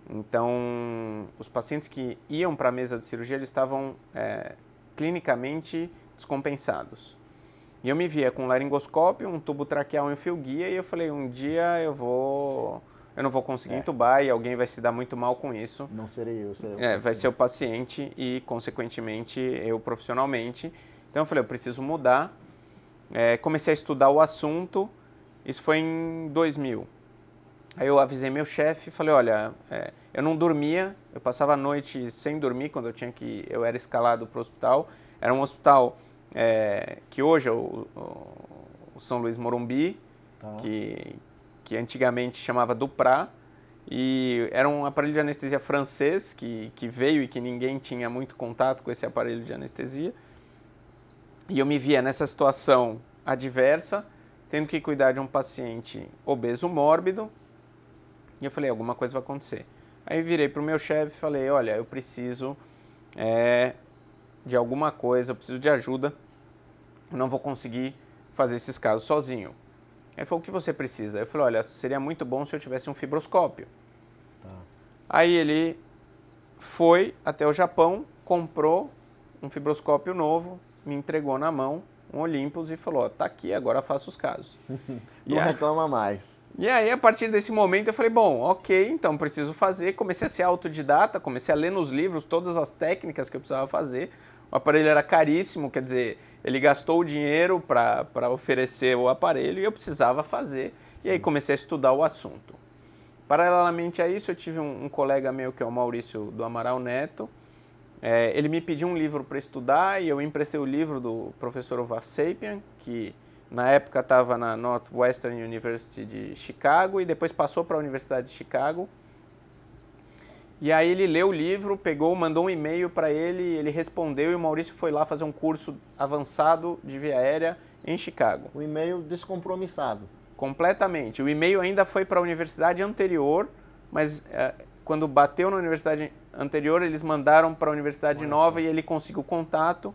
Então, os pacientes que iam para a mesa de cirurgia, eles estavam clinicamente descompensados. E eu me via com laringoscópio, um tubo traqueal em fio-guia, e eu falei, um dia eu não vou conseguir entubar e alguém vai se dar muito mal com isso. Não serei eu, serei o vai paciente. ser o paciente e, consequentemente, eu profissionalmente. Então, eu falei, eu preciso mudar. Comecei a estudar o assunto, isso foi em 2000. Aí eu avisei meu chefe e falei, olha, eu não dormia, eu passava a noite sem dormir quando eu era escalado para o hospital. Era um hospital que hoje é o São Luís Morumbi, que antigamente chamava Duprat, e era um aparelho de anestesia francês que veio e que ninguém tinha muito contato com esse aparelho de anestesia. E eu me via nessa situação adversa, tendo que cuidar de um paciente obeso mórbido, e eu falei, alguma coisa vai acontecer. Aí virei para o meu chefe e falei, olha, eu preciso de alguma coisa, eu preciso de ajuda, eu não vou conseguir fazer esses casos sozinho. Ele falou, o que você precisa? Eu falei, olha, seria muito bom se eu tivesse um fibroscópio. Tá. Aí ele foi até o Japão, comprou um fibroscópio novo, me entregou na mão um Olympus e falou, tá aqui, agora faça os casos. Não reclama mais. E aí, a partir desse momento, eu falei, bom, ok, então preciso fazer. Comecei a ser autodidata, comecei a ler nos livros todas as técnicas que eu precisava fazer. O aparelho era caríssimo, quer dizer, ele gastou o dinheiro para oferecer o aparelho e eu precisava fazer. E aí comecei a estudar o assunto. Paralelamente a isso, eu tive um colega meu, que é o Maurício do Amaral Neto. Ele me pediu um livro para estudar e eu emprestei o livro do professor Ovacepian, que na época estava na Northwestern University de Chicago e depois passou para a Universidade de Chicago. E aí ele leu o livro, mandou um e-mail para ele, ele respondeu e o Maurício foi lá fazer um curso avançado de via aérea em Chicago. O e-mail descompromissado. Completamente. O e-mail ainda foi para a universidade anterior, mas quando bateu na universidade anterior, eles mandaram para a universidade nova e ele conseguiu contato,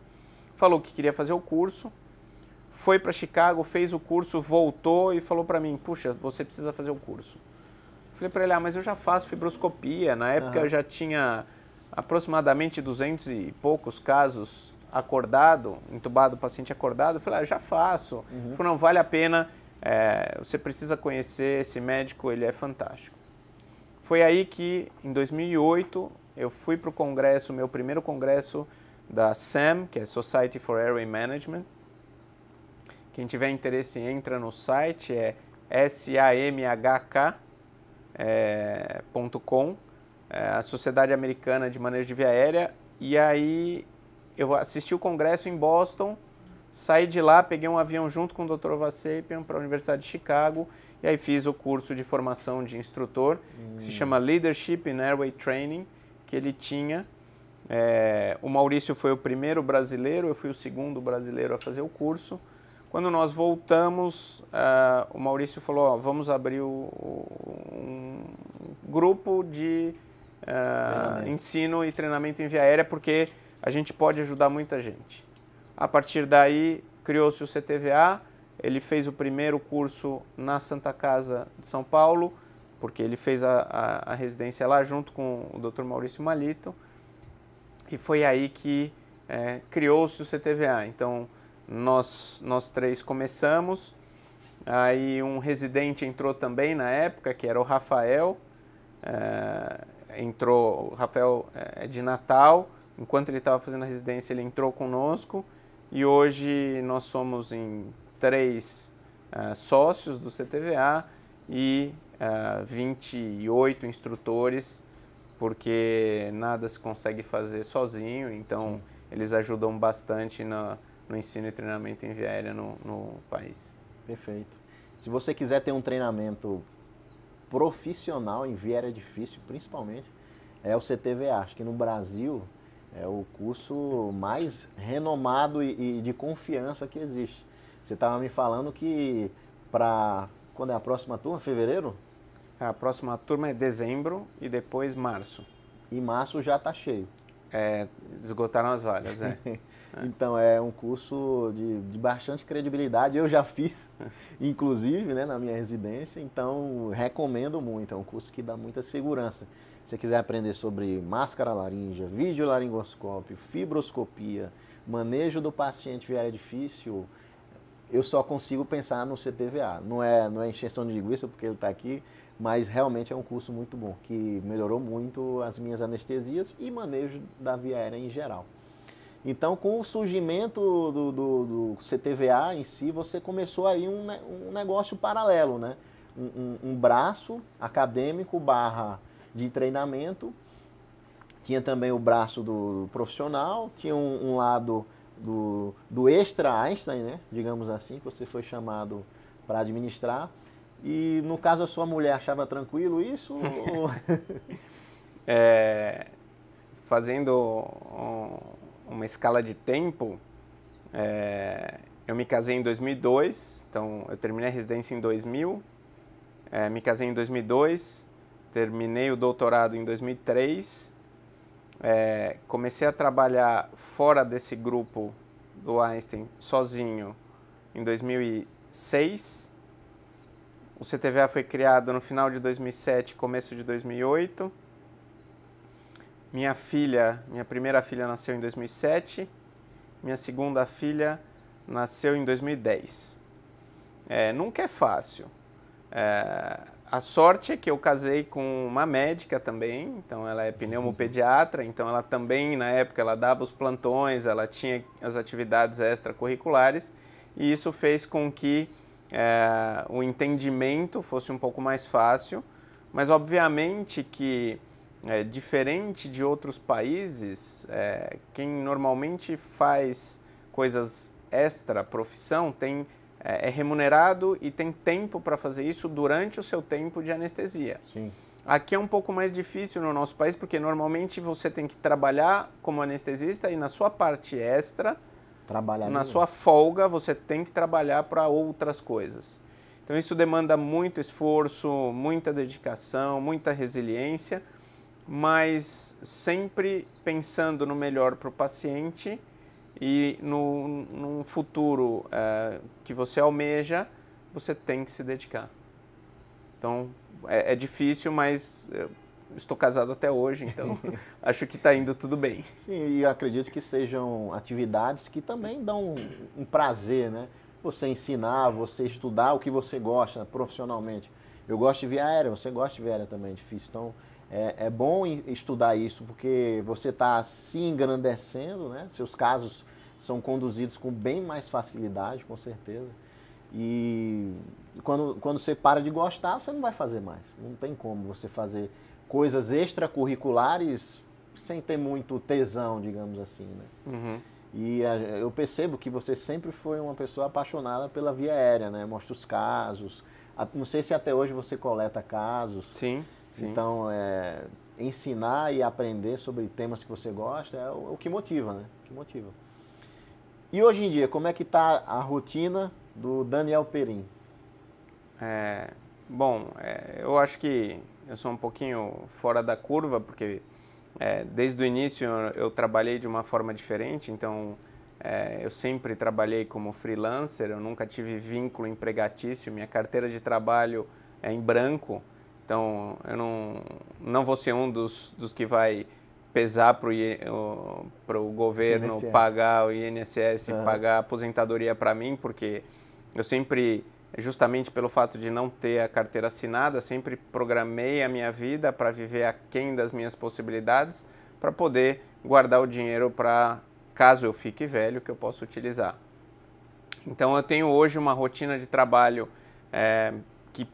falou que queria fazer o curso, foi para Chicago, fez o curso, voltou e falou para mim, puxa, você precisa fazer o curso. Falei para ele, mas eu já faço fibroscopia, na época eu já tinha aproximadamente 200 e poucos casos entubado, paciente acordado. Eu falei, eu já faço. Ele falou, não, vale a pena, você precisa conhecer esse médico, ele é fantástico. Foi aí que, em 2008, eu fui para o congresso, meu primeiro congresso da SAM, que é Society for Airway Management. Quem tiver interesse, entra no site, é samhk.com, a Sociedade Americana de Manejo de Via Aérea. E aí eu assisti o congresso em Boston, saí de lá, peguei um avião junto com o Dr. Ovacepian para a Universidade de Chicago e aí fiz o curso de formação de instrutor, que se chama Leadership in Airway Training, que ele tinha. O Maurício foi o primeiro brasileiro, eu fui o segundo brasileiro a fazer o curso. Quando nós voltamos, o Maurício falou, vamos abrir um grupo de ensino e treinamento em via aérea, porque a gente pode ajudar muita gente. A partir daí, criou-se o CTVA, ele fez o primeiro curso na Santa Casa de São Paulo, porque ele fez a residência lá junto com o Dr. Maurício Malito, e foi aí que criou-se o CTVA. Então, nós três começamos, aí um residente entrou também na época, que era o Rafael, o Rafael é de Natal, enquanto ele estava fazendo a residência ele entrou conosco e hoje nós somos em 3 sócios do CTVA e 28 instrutores, porque nada se consegue fazer sozinho, então eles ajudam bastante no ensino e treinamento em via aérea no país. Perfeito. Se você quiser ter um treinamento profissional em via aérea difícil, principalmente, é o CTVA. Acho que no Brasil é o curso mais renomado e de confiança que existe. Você estava me falando que quando é a próxima turma? Fevereiro? A próxima turma é dezembro e depois março. E março já está cheio. Esgotaram as vagas, Então, é um curso de bastante credibilidade. Eu já fiz, inclusive, né, na minha residência, então recomendo muito. É um curso que dá muita segurança. Se você quiser aprender sobre máscara laríngea, videolaringoscópio, fibroscopia, manejo do paciente viária difícil, eu só consigo pensar no CTVA. Não é encheção de linguiça porque ele está aqui, mas realmente é um curso muito bom, que melhorou muito as minhas anestesias e manejo da via aérea em geral. Então, com o surgimento do CTVA em si, você começou aí um negócio paralelo, né? Um braço acadêmico / de treinamento, tinha também o braço do profissional, tinha um lado do extra Einstein, né? Digamos assim, que você foi chamado para administrar. E no caso a sua mulher achava tranquilo isso? Fazendo uma escala de tempo, eu me casei em 2002, então eu terminei a residência em 2000, me casei em 2002, terminei o doutorado em 2003, comecei a trabalhar fora desse grupo do Einstein sozinho em 2006. O CTVA foi criado no final de 2007, começo de 2008. Minha primeira filha nasceu em 2007. Minha segunda filha nasceu em 2010. Nunca é fácil. A sorte é que eu casei com uma médica também, então ela é pneumopediatra, então ela também, na época, ela dava os plantões, ela tinha as atividades extracurriculares, e isso fez com que o entendimento fosse um pouco mais fácil, mas obviamente que, diferente de outros países, quem normalmente faz coisas extra-profissão é remunerado e tem tempo para fazer isso durante o seu tempo de anestesia. Sim. Aqui é um pouco mais difícil no nosso país, porque normalmente você tem que trabalhar como anestesista e na sua parte extra, na sua folga, você tem que trabalhar para outras coisas. Então isso demanda muito esforço, muita dedicação, muita resiliência, mas sempre pensando no melhor para o paciente e num futuro que você almeja, você tem que se dedicar. Então, é difícil, mas eu estou casado até hoje, então acho que está indo tudo bem. Sim, e acredito que sejam atividades que também dão um prazer, né? Você ensinar, você estudar o que você gosta profissionalmente. Eu gosto de via aérea, você gosta de via aérea também, é difícil. Então, é bom estudar isso, porque você está se engrandecendo, né? Seus casos são conduzidos com bem mais facilidade, com certeza. E quando você para de gostar, você não vai fazer mais. Não tem como você fazer coisas extracurriculares sem ter muito tesão, digamos assim, né? Uhum. E eu percebo que você sempre foi uma pessoa apaixonada pela via aérea, né? Mostra os casos. Não sei se até hoje você coleta casos. Sim, sim. Então, ensinar e aprender sobre temas que você gosta é o que motiva, né? O que motiva. E hoje em dia, como é que está a rotina do Daniel Perim? Eu acho que eu sou um pouquinho fora da curva, porque desde o início eu trabalhei de uma forma diferente, então eu sempre trabalhei como freelancer, eu nunca tive vínculo empregatício, minha carteira de trabalho é em branco, então eu não vou ser um dos que vai pesar para o governo INSS. Pagar o INSS, Uhum. pagar a aposentadoria para mim, porque eu sempre, justamente pelo fato de não ter a carteira assinada, sempre programei a minha vida para viver aquém das minhas possibilidades, para poder guardar o dinheiro para, caso eu fique velho, que eu possa utilizar. Então eu tenho hoje uma rotina de trabalho que,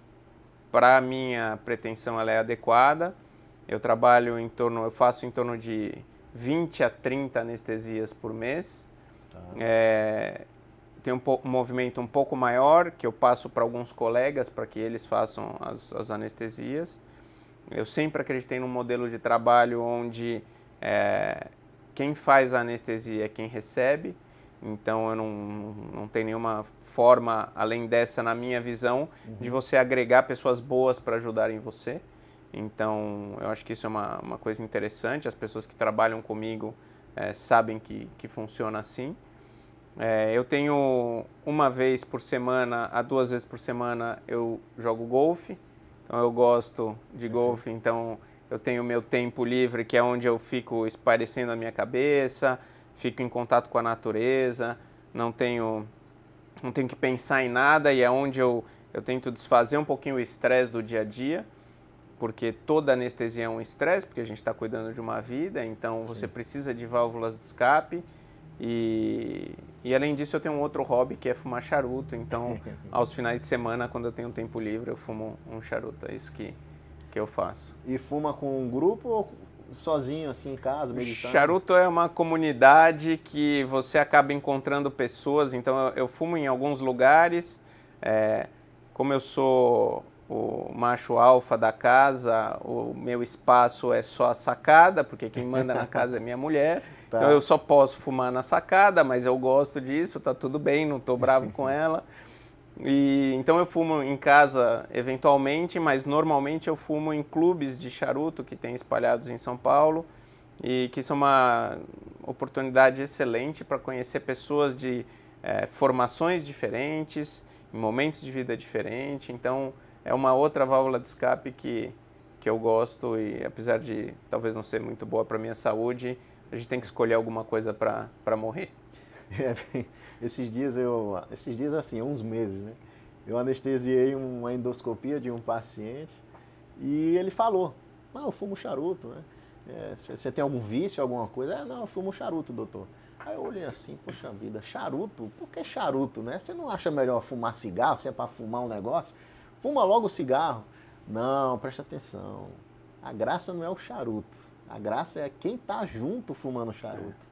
para a minha pretensão, ela é adequada. Eu faço em torno de 20 a 30 anestesias por mês. Tá. Tem um movimento um pouco maior, que eu passo para alguns colegas para que eles façam as anestesias. Eu sempre acreditei num modelo de trabalho onde quem faz a anestesia é quem recebe. Então eu não tenho nenhuma forma, além dessa, na minha visão, de você agregar pessoas boas para ajudarem você. Então, eu acho que isso é uma coisa interessante. As pessoas que trabalham comigo sabem que funciona assim. Eu tenho 1 vez por semana a 2 vezes por semana eu jogo golfe. Então, eu gosto de golfe. Então, eu tenho meu tempo livre, que é onde eu fico espairecendo a minha cabeça, fico em contato com a natureza, não tenho que pensar em nada, e é onde eu tento desfazer um pouquinho o estresse do dia a dia, porque toda anestesia é um estresse, porque a gente está cuidando de uma vida, então você precisa de válvulas de escape. E além disso, eu tenho um outro hobby, que é fumar charuto. Então, aos finais de semana, quando eu tenho um tempo livre, eu fumo um charuto. É isso que eu faço. E fuma com um grupo ou sozinho, assim, em casa, meditando? Charuto é uma comunidade que você acaba encontrando pessoas. Então, eu fumo em alguns lugares. Como eu sou o macho alfa da casa, o meu espaço é só a sacada, porque quem manda na casa é minha mulher. Tá. Então eu só posso fumar na sacada, mas eu gosto disso, tá tudo bem, não tô bravo com ela. Então eu fumo em casa eventualmente, mas normalmente eu fumo em clubes de charuto que tem espalhados em São Paulo, e que são uma oportunidade excelente para conhecer pessoas de formações diferentes, em momentos de vida diferentes. Então é uma outra válvula de escape que eu gosto, e apesar de talvez não ser muito boa para minha saúde, a gente tem que escolher alguma coisa para morrer. Esses dias assim, há uns meses, né? Eu anestesiei uma endoscopia de um paciente e ele falou: não, eu fumo charuto, né? Você tem algum vício, alguma coisa? Não, eu fumo charuto, doutor. Aí eu olhei assim, poxa vida, charuto? Por que charuto, né? Você não acha melhor fumar cigarro, se é para fumar um negócio? Fuma logo o cigarro. Não, presta atenção. A graça não é o charuto. A graça é quem tá junto fumando charuto.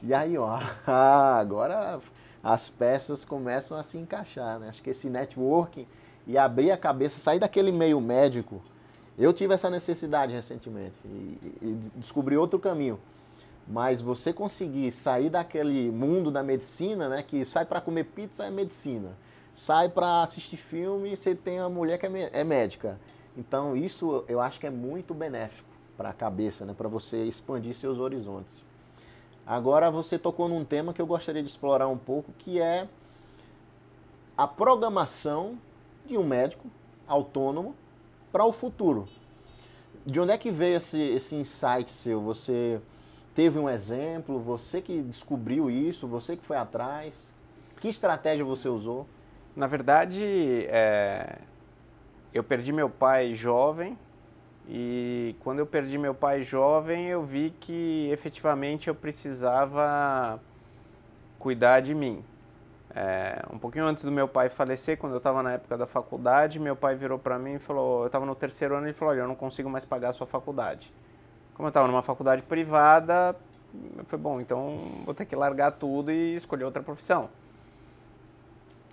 E aí, ó, agora as peças começam a se encaixar, né? Acho que esse networking e abrir a cabeça, sair daquele meio médico. Eu tive essa necessidade recentemente e descobri outro caminho. Mas você conseguir sair daquele mundo da medicina, né? Que sai para comer pizza é medicina. Sai para assistir filme, você tem uma mulher que é médica. Então isso eu acho que é muito benéfico para a cabeça, né? Para você expandir seus horizontes. Agora você tocou num tema que eu gostaria de explorar um pouco, que é a programação de um médico autônomo para o futuro. De onde é que veio esse insight seu? Você teve um exemplo? Você que descobriu isso? Você que foi atrás? Que estratégia você usou? Na verdade, eu perdi meu pai jovem, e quando eu perdi meu pai jovem, eu vi que efetivamente eu precisava cuidar de mim. Um pouquinho antes do meu pai falecer, quando eu estava na época da faculdade, meu pai virou para mim e falou, eu estava no 3º ano, ele falou: olha, eu não consigo mais pagar a sua faculdade. Como eu estava numa faculdade privada, eu falei, bom, então vou ter que largar tudo e escolher outra profissão.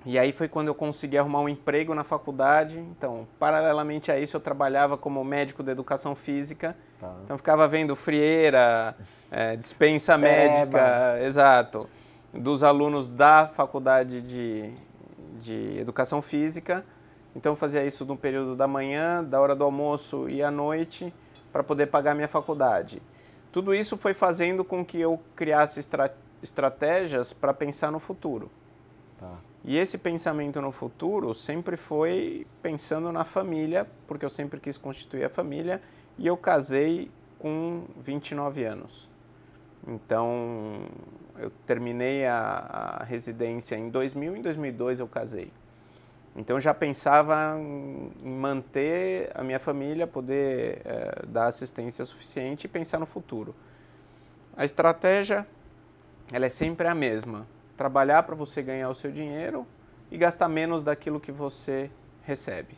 E aí foi quando eu consegui arrumar um emprego na faculdade. Então, paralelamente a isso, eu trabalhava como médico de educação física. Tá. Então, ficava vendo frieira, dispensa médica, exato, dos alunos da faculdade de educação física. Então, eu fazia isso no período da manhã, da hora do almoço e à noite, para poder pagar minha faculdade. Tudo isso foi fazendo com que eu criasse estratégias para pensar no futuro. Tá. E esse pensamento no futuro sempre foi pensando na família, porque eu sempre quis constituir a família, e eu casei com 29 anos. Então, eu terminei a residência em 2000, em 2002 eu casei. Então, eu já pensava em manter a minha família, poder dar assistência suficiente e pensar no futuro. A estratégia, ela é sempre a mesma. Trabalhar para você ganhar o seu dinheiro e gastar menos daquilo que você recebe.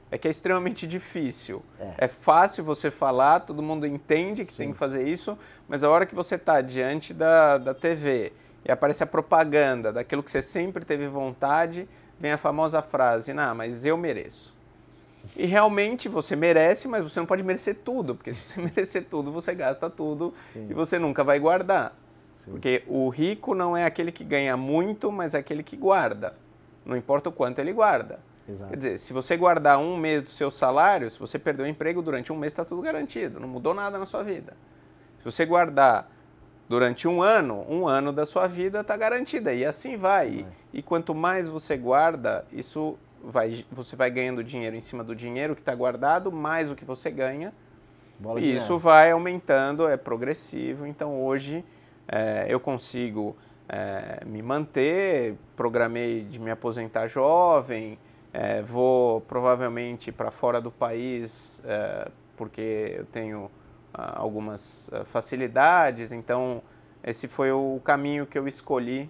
É que é extremamente difícil. É fácil você falar, todo mundo entende que tem que fazer isso, mas a hora que você está diante da TV e aparece a propaganda daquilo que você sempre teve vontade, vem a famosa frase, não, mas eu mereço. E realmente você merece, mas você não pode merecer tudo, porque se você merecer tudo, você gasta tudo e você nunca vai guardar. Porque o rico não é aquele que ganha muito, mas é aquele que guarda. Não importa o quanto ele guarda. Exato. Quer dizer, se você guardar um mês do seu salário, se você perdeu o emprego durante um mês, está tudo garantido, não mudou nada na sua vida. Se você guardar durante um ano da sua vida está garantida, e assim vai. E quanto mais você guarda, você vai ganhando dinheiro em cima do dinheiro que está guardado, mais o que você ganha, Bola e de isso neve. vai aumentando, é progressivo. Então hoje eu consigo me manter, programei de me aposentar jovem, vou provavelmente para fora do país, porque eu tenho algumas facilidades, então esse foi o caminho que eu escolhi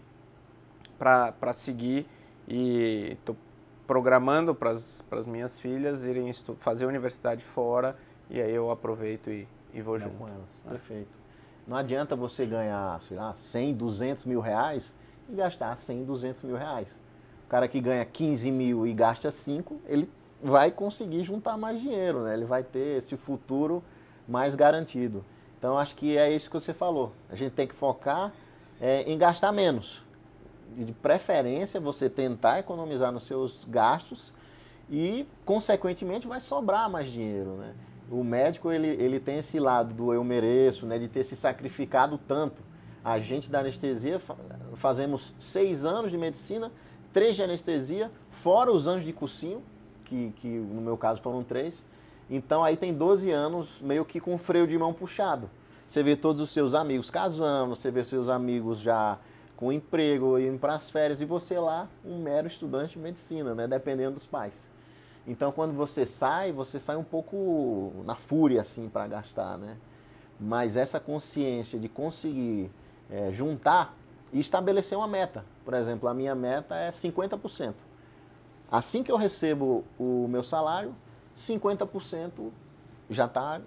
para seguir, e estou programando para as minhas filhas irem fazer universidade fora, e aí eu aproveito e vou junto. Com elas. Perfeito. Não adianta você ganhar, sei lá, 100, 200 mil reais e gastar 100, 200 mil reais. O cara que ganha 15 mil e gasta 5, ele vai conseguir juntar mais dinheiro, né? Ele vai ter esse futuro mais garantido. Então, acho que é isso que você falou. A gente tem que focar em gastar menos. E de preferência, você tentar economizar nos seus gastos e, consequentemente, vai sobrar mais dinheiro, né? O médico, ele tem esse lado do eu mereço, né? De ter se sacrificado tanto. A gente da anestesia, fazemos 6 anos de medicina, 3 de anestesia, fora os anos de cursinho, que no meu caso foram 3. Então aí tem 12 anos meio que com freio de mão puxado. Você vê todos os seus amigos casando, você vê seus amigos já com emprego, indo para as férias, e você lá, um mero estudante de medicina, né? Dependendo dos pais. Então quando você sai um pouco na fúria assim para gastar, né? Mas essa consciência de conseguir juntar e estabelecer uma meta. Por exemplo, a minha meta é 50%. Assim que eu recebo o meu salário, 50% já está,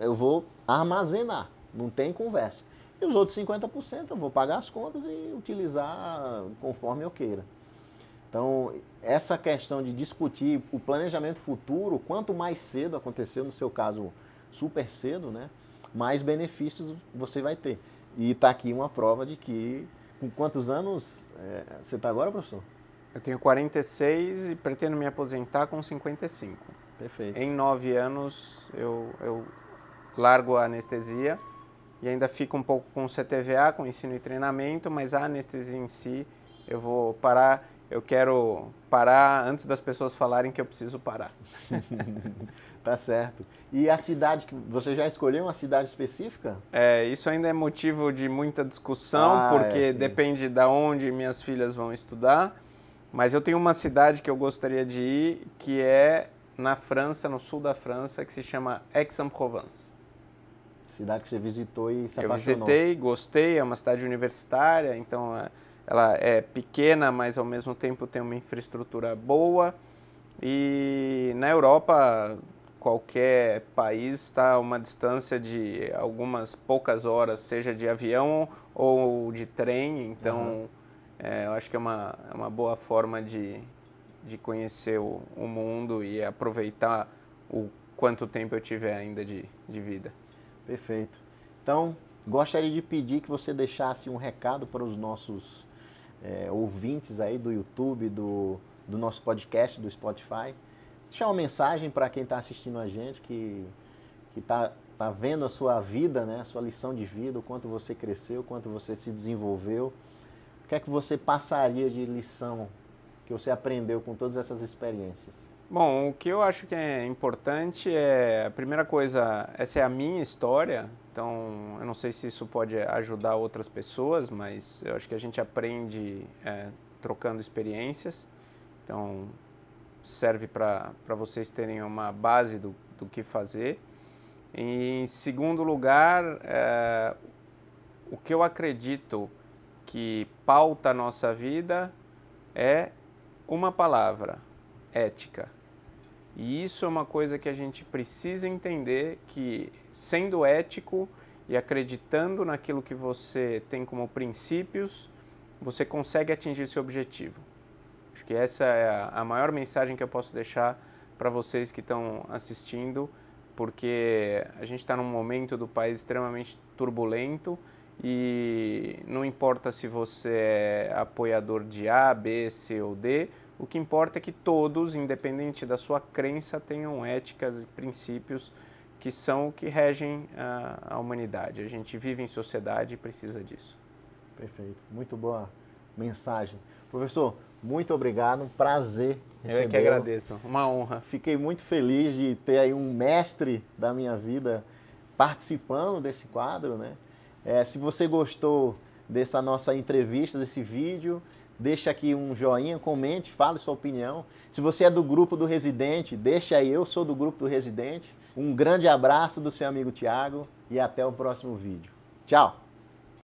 eu vou armazenar, não tem conversa. E os outros 50% eu vou pagar as contas e utilizar conforme eu queira. Então, essa questão de discutir o planejamento futuro, quanto mais cedo acontecer, no seu caso super cedo, né, mais benefícios você vai ter. E está aqui uma prova de que, com quantos anos você está agora, professor? Eu tenho 46 e pretendo me aposentar com 55. Perfeito. Em 9 anos eu largo a anestesia e ainda fico um pouco com o CTVA, com ensino e treinamento, mas a anestesia em si eu vou parar. Eu quero parar antes das pessoas falarem que eu preciso parar. Tá certo. E a cidade, que você já escolheu uma cidade específica? Isso ainda é motivo de muita discussão, porque depende de onde minhas filhas vão estudar. Mas eu tenho uma cidade que eu gostaria de ir, que é na França, no sul da França, que se chama Aix-en-Provence. Cidade que você visitou e se Eu apaixonou. visitei, gostei, é uma cidade universitária, então ela é pequena, mas ao mesmo tempo tem uma infraestrutura boa. E na Europa, qualquer país está a uma distância de algumas poucas horas, seja de avião ou de trem, então eu acho que é uma boa forma de conhecer o mundo e aproveitar o quanto tempo eu tiver ainda de vida. Perfeito. Então, gostaria de pedir que você deixasse um recado para os nossos ouvintes aí do YouTube, do nosso podcast, do Spotify. Deixar uma mensagem para quem está assistindo a gente, que está vendo a sua vida, né, a sua lição de vida, o quanto você cresceu, o quanto você se desenvolveu. O que é que você passaria de lição que você aprendeu com todas essas experiências? Bom, o que eu acho que é importante a primeira coisa, essa é a minha história, então eu não sei se isso pode ajudar outras pessoas, mas eu acho que a gente aprende trocando experiências, então serve para vocês terem uma base do que fazer. Em segundo lugar, o que eu acredito que pauta a nossa vida é uma palavra: ética. E isso é uma coisa que a gente precisa entender, que sendo ético e acreditando naquilo que você tem como princípios, você consegue atingir seu objetivo. Acho que essa é a maior mensagem que eu posso deixar para vocês que estão assistindo, porque a gente está num momento do país extremamente turbulento e não importa se você é apoiador de A, B, C ou D, O que importa é que todos, independente da sua crença, tenham éticas e princípios que são o que regem a humanidade. A gente vive em sociedade e precisa disso. Perfeito. Muito boa mensagem. Professor, muito obrigado. Um prazer recebê-lo. Eu é que agradeço. Uma honra. Fiquei muito feliz de ter aí um mestre da minha vida participando desse quadro, né? Se você gostou dessa nossa entrevista, desse vídeo, deixa aqui um joinha, comente, fale sua opinião. Se você é do grupo do Residente, deixa aí, eu sou do grupo do Residente. Um grande abraço do seu amigo Tiago e até o próximo vídeo. Tchau!